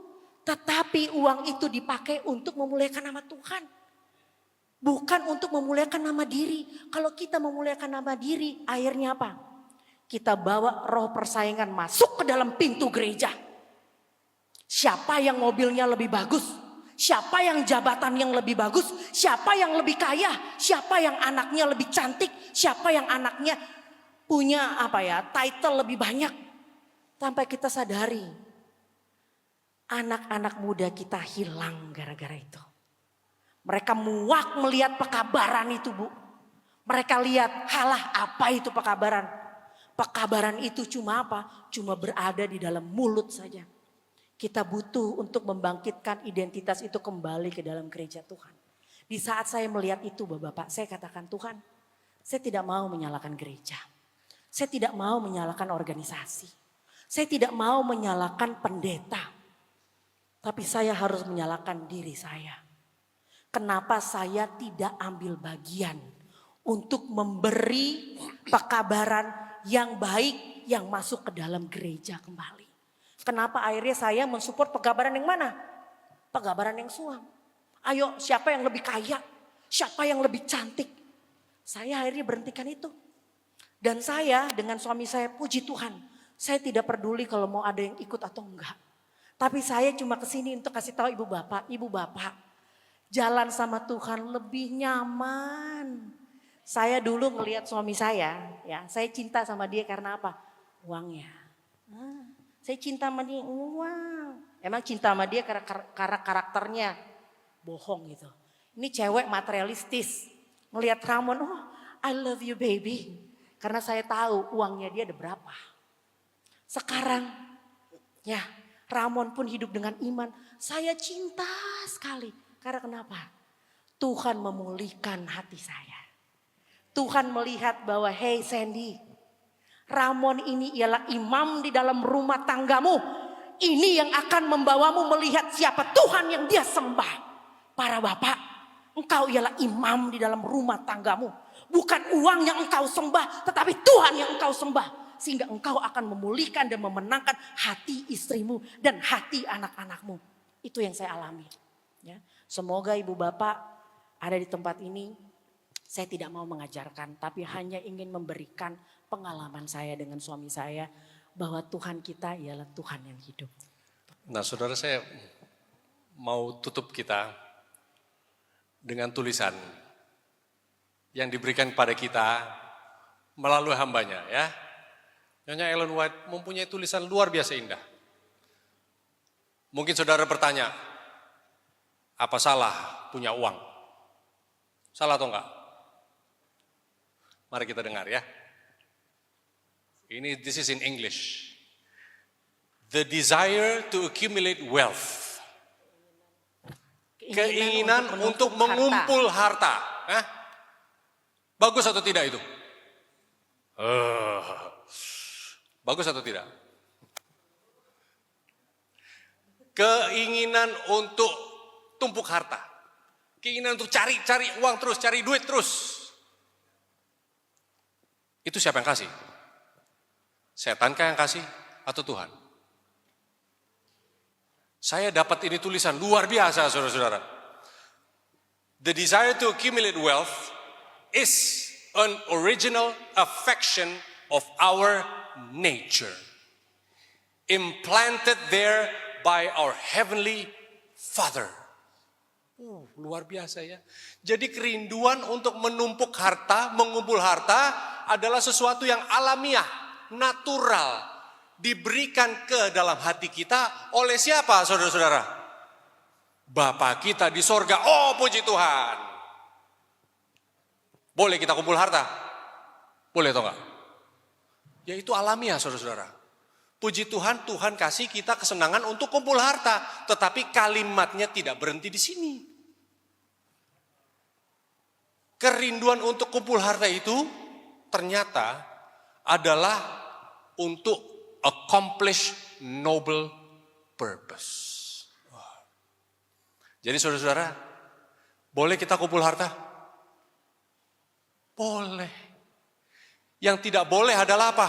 Tetapi uang itu dipakai untuk memuliakan nama Tuhan. Bukan untuk memuliakan nama diri. Kalau kita memuliakan nama diri, akhirnya apa? Kita bawa roh persaingan masuk ke dalam pintu gereja. Siapa yang mobilnya lebih bagus? Siapa yang jabatan yang lebih bagus? Siapa yang lebih kaya? Siapa yang anaknya lebih cantik? Siapa yang anaknya punya title lebih banyak? Sampai kita sadari, anak-anak muda kita hilang gara-gara itu. Mereka muak melihat pekabaran itu, Bu. Mereka lihat, halah apa itu pekabaran? Pekabaran itu cuma apa? Cuma berada di dalam mulut saja. Kita butuh untuk membangkitkan identitas itu kembali ke dalam gereja Tuhan. Di saat saya melihat itu Bapak, saya katakan Tuhan, saya tidak mau menyalahkan gereja. Saya tidak mau menyalahkan organisasi. Saya tidak mau menyalahkan pendeta. Tapi saya harus menyalahkan diri saya. Kenapa saya tidak ambil bagian untuk memberi pekabaran yang baik yang masuk ke dalam gereja kembali. Kenapa akhirnya saya mensupport pekabaran yang mana? Pekabaran yang suam. Ayo siapa yang lebih kaya? Siapa yang lebih cantik? Saya akhirnya berhentikan itu. Dan saya dengan suami saya, puji Tuhan. Saya tidak peduli kalau mau ada yang ikut atau enggak. Tapi saya cuma kesini untuk kasih tahu ibu bapak, jalan sama Tuhan lebih nyaman. Saya dulu ngelihat suami saya, ya saya cinta sama dia karena apa? Uangnya. Saya cinta sama dia, wow. Emang cinta sama dia karena karakternya bohong gitu. Ini cewek materialistis. Ngelihat Ramon, oh I love you baby. Karena saya tahu uangnya dia ada berapa. Sekarang ya Ramon pun hidup dengan iman. Saya cinta sekali. Karena kenapa? Tuhan memulihkan hati saya. Tuhan melihat bahwa hey Sandy, Ramon ini ialah imam di dalam rumah tanggamu. Ini yang akan membawamu melihat siapa Tuhan yang dia sembah. Para bapak, engkau ialah imam di dalam rumah tanggamu. Bukan uang yang engkau sembah, tetapi Tuhan yang engkau sembah. Sehingga engkau akan memulihkan dan memenangkan hati istrimu dan hati anak-anakmu. Itu yang saya alami. Ya. Semoga ibu bapak ada di tempat ini. Saya tidak mau mengajarkan, tapi hanya ingin memberikan pengalaman saya dengan suami saya bahwa Tuhan kita ialah Tuhan yang hidup. Nah saudara, saya mau tutup kita dengan tulisan yang diberikan kepada kita melalui hambanya ya. Nyonya Ellen White mempunyai tulisan luar biasa indah. Mungkin saudara bertanya, apa salah punya uang? Salah atau enggak? Mari kita dengar ya. This is in English. The desire to accumulate wealth. Keinginan untuk mengumpul harta. Bagus atau tidak itu? Bagus atau tidak? Keinginan untuk tumpuk harta. Keinginan untuk cari uang terus, cari duit terus. Itu siapa yang kasih? Setankah yang kasih atau Tuhan? Saya dapat ini tulisan luar biasa saudara-saudara. The desire to accumulate wealth is an original affection of our nature. Implanted there by our heavenly Father. Luar biasa ya. Jadi kerinduan untuk menumpuk harta, mengumpul harta adalah sesuatu yang alamiah, natural, diberikan ke dalam hati kita oleh siapa saudara-saudara? Bapa kita di sorga. Oh puji Tuhan. Boleh kita kumpul harta? Boleh atau enggak? Ya itu alamiah saudara-saudara. Puji Tuhan, Tuhan kasih kita kesenangan untuk kumpul harta. Tetapi kalimatnya tidak berhenti di sini. Kerinduan untuk kumpul harta itu ternyata adalah untuk accomplish noble purpose. Jadi saudara-saudara, boleh kita kumpul harta? Boleh. Yang tidak boleh adalah apa?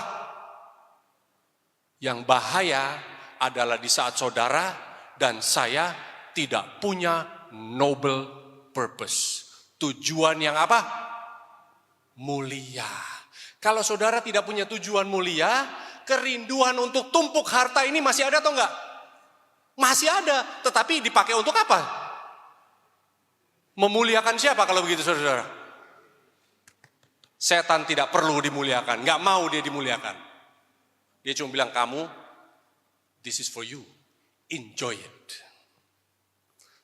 Yang bahaya adalah di saat saudara dan saya tidak punya noble purpose. Tujuan yang apa? Mulia. Kalau saudara tidak punya tujuan mulia, kerinduan untuk tumpuk harta ini masih ada atau enggak? Masih ada, tetapi dipakai untuk apa? Memuliakan siapa kalau begitu saudara? Setan tidak perlu dimuliakan, enggak mau dia dimuliakan. Dia cuma bilang, kamu, this is for you, enjoy it.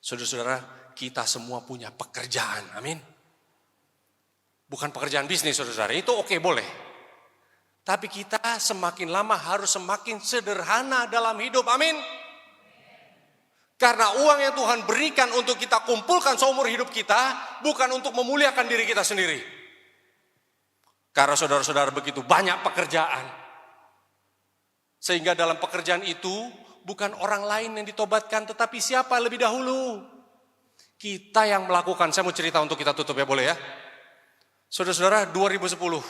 Saudara-saudara, kita semua punya pekerjaan, amin. Bukan pekerjaan bisnis saudara-saudara, itu oke, boleh. Tapi kita semakin lama harus semakin sederhana dalam hidup, amin. Karena uang yang Tuhan berikan untuk kita kumpulkan seumur hidup kita, bukan untuk memuliakan diri kita sendiri. Karena saudara-saudara begitu banyak pekerjaan. Sehingga dalam pekerjaan itu, bukan orang lain yang ditobatkan, tetapi siapa lebih dahulu? Kita yang melakukan. Saya mau cerita untuk kita tutup ya, boleh ya? Saudara-saudara, 2010.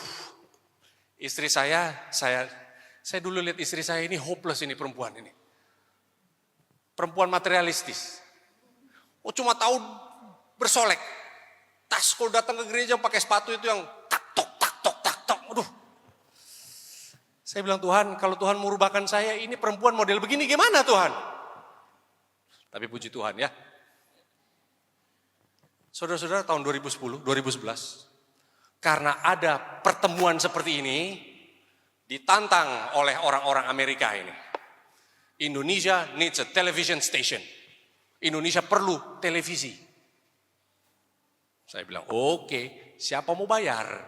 Istri saya dulu lihat istri saya ini hopeless ini perempuan ini. Perempuan materialistis. Oh cuma tahu bersolek. Tas kalau datang ke gereja pakai sepatu itu yang tak tok. Aduh. Saya bilang, Tuhan, kalau Tuhan merubahkan saya, ini perempuan model begini gimana Tuhan? Tapi puji Tuhan ya. Saudara-saudara, tahun 2010, 2011, karena ada pertemuan seperti ini, ditantang oleh orang-orang Amerika ini. Indonesia needs a television station. Indonesia perlu televisi. Saya bilang, oke, siapa mau bayar?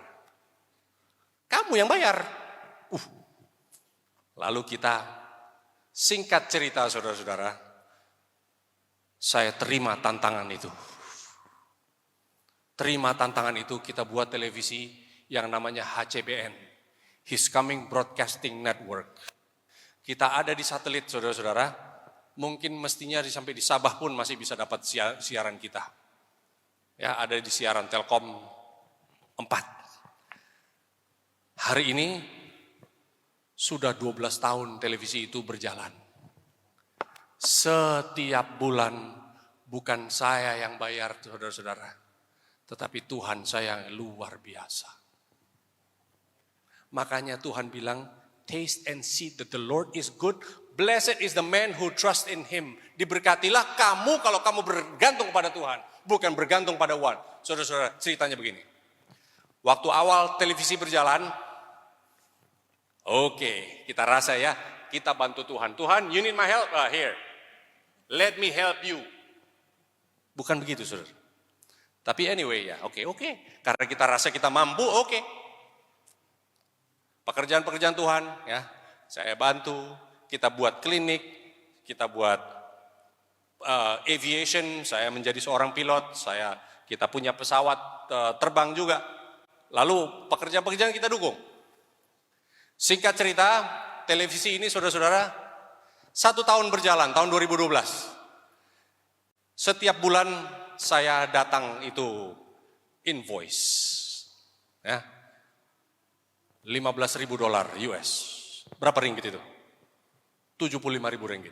Kamu yang bayar. Lalu kita, singkat cerita saudara-saudara, saya terima tantangan itu. Terima tantangan itu, kita buat televisi yang namanya HCBN, His Coming Broadcasting Network. Kita ada di satelit saudara-saudara, mungkin mestinya sampai di Sabah pun masih bisa dapat siaran kita. Ya, ada di siaran Telkom 4. Hari ini sudah 12 tahun televisi itu berjalan. Setiap bulan bukan saya yang bayar saudara-saudara, tetapi Tuhan saya yang luar biasa. Makanya Tuhan bilang, taste and see that the Lord is good. Blessed is the man who trusts in him. Diberkatilah kamu kalau kamu bergantung pada Tuhan, bukan bergantung pada uang. Saudara-saudara, ceritanya begini. Waktu awal televisi berjalan, oke, kita rasa ya, kita bantu Tuhan. Tuhan, you need my help? Here, let me help you. Bukan begitu, saudara. Tapi anyway ya, oke. Karena kita rasa kita mampu, oke. Pekerjaan-pekerjaan Tuhan, ya, saya bantu. Kita buat klinik, kita buat aviation. Saya menjadi seorang pilot. Kita punya pesawat terbang juga. Lalu pekerjaan-pekerjaan kita dukung. Singkat cerita, televisi ini saudara-saudara 1 tahun berjalan, tahun 2012. Setiap bulan saya datang itu invoice, ya. $15.000 US. Berapa ringgit itu? 75.000 ringgit.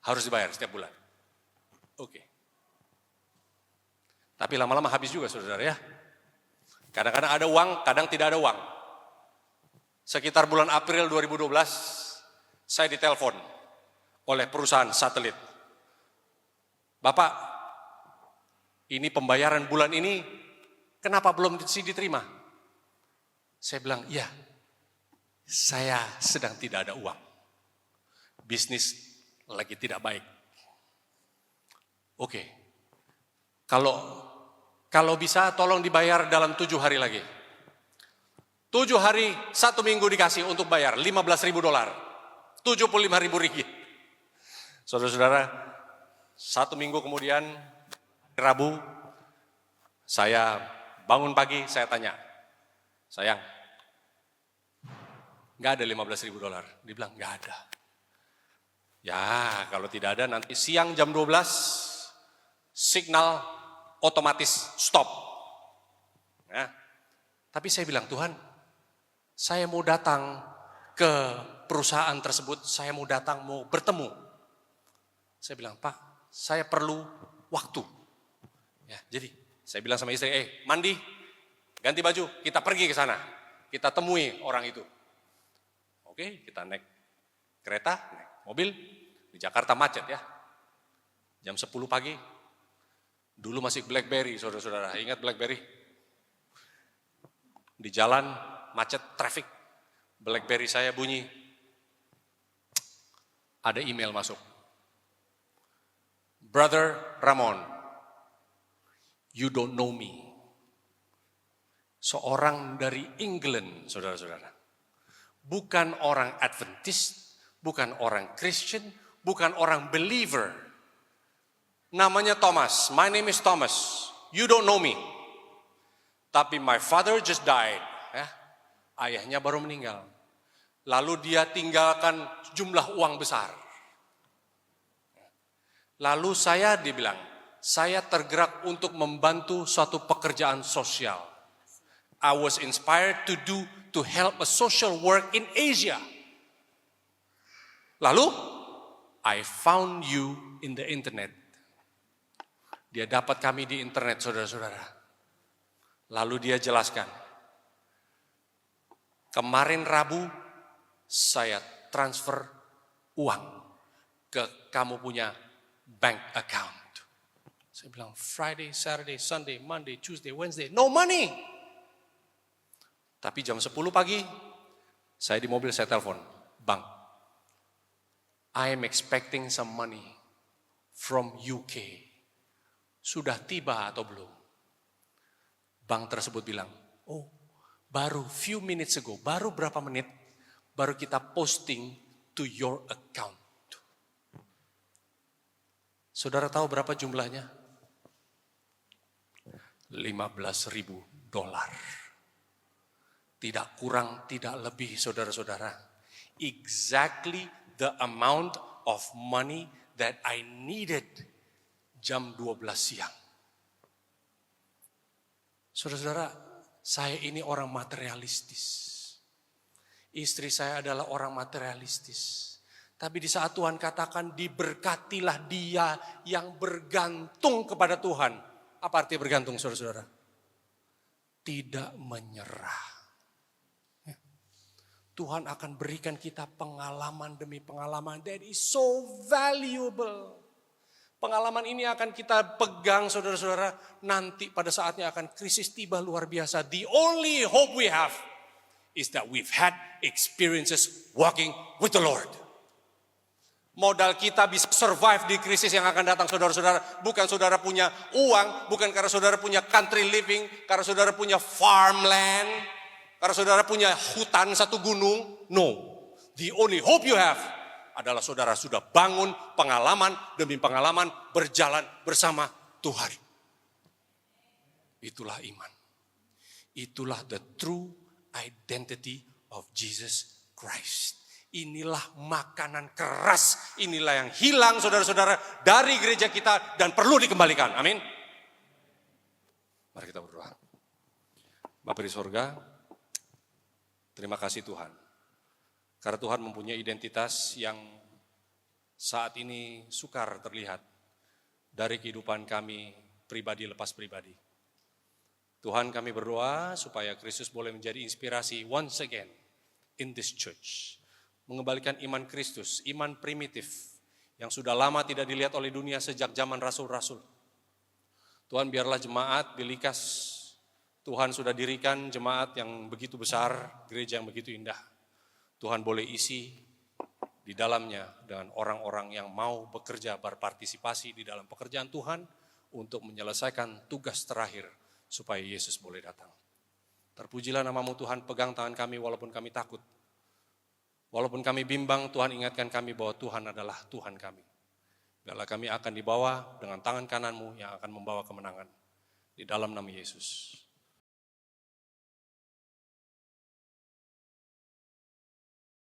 Harus dibayar setiap bulan. Oke. Tapi lama-lama habis juga saudara ya. Kadang-kadang ada uang, kadang tidak ada uang. Sekitar bulan April 2012, saya ditelepon oleh perusahaan satelit. Bapak, ini pembayaran bulan ini, kenapa belum diterima? Saya bilang, iya, saya sedang tidak ada uang. Bisnis lagi tidak baik. Oke, kalau bisa tolong dibayar dalam 7 hari lagi. 7 hari, 1 minggu dikasih untuk bayar $15.000. 75.000 ringgit. Saudara-saudara, 1 minggu kemudian, Rabu, saya bangun pagi, saya tanya, sayang, nggak ada 15.000 dolar. Dia bilang, nggak ada. Ya, kalau tidak ada nanti siang jam 12, signal otomatis stop. Ya. Tapi saya bilang, Tuhan, saya mau datang ke perusahaan tersebut, saya mau datang, mau bertemu. Saya bilang, Pak, saya perlu waktu. Ya, jadi saya bilang sama istri, mandi, ganti baju, kita pergi ke sana. Kita temui orang itu. Oke, kita naik kereta, naik mobil, di Jakarta macet ya. Jam 10 pagi, dulu masih BlackBerry, saudara-saudara, ingat BlackBerry? Di jalan, macet, traffic, BlackBerry saya bunyi, ada email masuk. Brother Ramon, you don't know me. Seorang dari England, saudara-saudara. Bukan orang Adventist, bukan orang Christian, bukan orang believer. Namanya Thomas, my name is Thomas, you don't know me. Tapi my father just died, ya. Ayahnya baru meninggal. Lalu dia tinggalkan jumlah uang besar. Lalu dibilang, saya tergerak untuk membantu suatu pekerjaan sosial. I was inspired to help a social work in Asia. Lalu, I found you in the internet. Dia dapat kami di internet, saudara-saudara. Lalu dia jelaskan, kemarin Rabu saya transfer uang ke kamu punya bank account. Saya bilang Friday, Saturday, Sunday, Monday, Tuesday, Wednesday, no money. Tapi jam 10 pagi, saya di mobil, saya telepon, Bang, I am expecting some money from UK. Sudah tiba atau belum? Bank tersebut bilang, oh baru few minutes ago, baru berapa menit, baru kita posting to your account. Saudara tahu berapa jumlahnya? 15.000 dolar. Tidak kurang, tidak lebih, saudara-saudara. Exactly the amount of money that I needed jam 12 siang. Saudara-saudara, saya ini orang materialistis. Istri saya adalah orang materialistis. Tapi di saat Tuhan katakan diberkatilah dia yang bergantung kepada Tuhan. Apa arti bergantung, saudara-saudara? Tidak menyerah. Tuhan akan berikan kita pengalaman demi pengalaman that is so valuable. Pengalaman ini akan kita pegang, saudara-saudara, nanti pada saatnya akan krisis tiba luar biasa. The only hope we have is that we've had experiences walking with the Lord. Modal kita bisa survive di krisis yang akan datang, saudara-saudara. Bukan saudara punya uang, bukan karena saudara punya country living, karena saudara punya farmland, karena saudara punya hutan satu gunung. No, the only hope you have adalah saudara sudah bangun pengalaman demi pengalaman berjalan bersama Tuhan. Itulah iman. Itulah the true identity of Jesus Christ. Inilah makanan keras, inilah yang hilang saudara-saudara dari gereja kita dan perlu dikembalikan. Amin. Mari kita berdoa. Bapa di sorga, terima kasih Tuhan. Karena Tuhan mempunyai identitas yang saat ini sukar terlihat dari kehidupan kami pribadi lepas pribadi. Tuhan, kami berdoa supaya Kristus boleh menjadi inspirasi once again in this church. Mengembalikan iman Kristus, iman primitif yang sudah lama tidak dilihat oleh dunia sejak zaman rasul-rasul. Tuhan, biarlah jemaat Bilikas, Tuhan sudah dirikan jemaat yang begitu besar, gereja yang begitu indah. Tuhan boleh isi di dalamnya dengan orang-orang yang mau bekerja, berpartisipasi di dalam pekerjaan Tuhan untuk menyelesaikan tugas terakhir supaya Yesus boleh datang. Terpujilah namamu Tuhan, pegang tangan kami walaupun kami takut. Walaupun kami bimbang, Tuhan ingatkan kami bahwa Tuhan adalah Tuhan kami. Biarlah kami akan dibawa dengan tangan kananmu yang akan membawa kemenangan. Di dalam nama Yesus.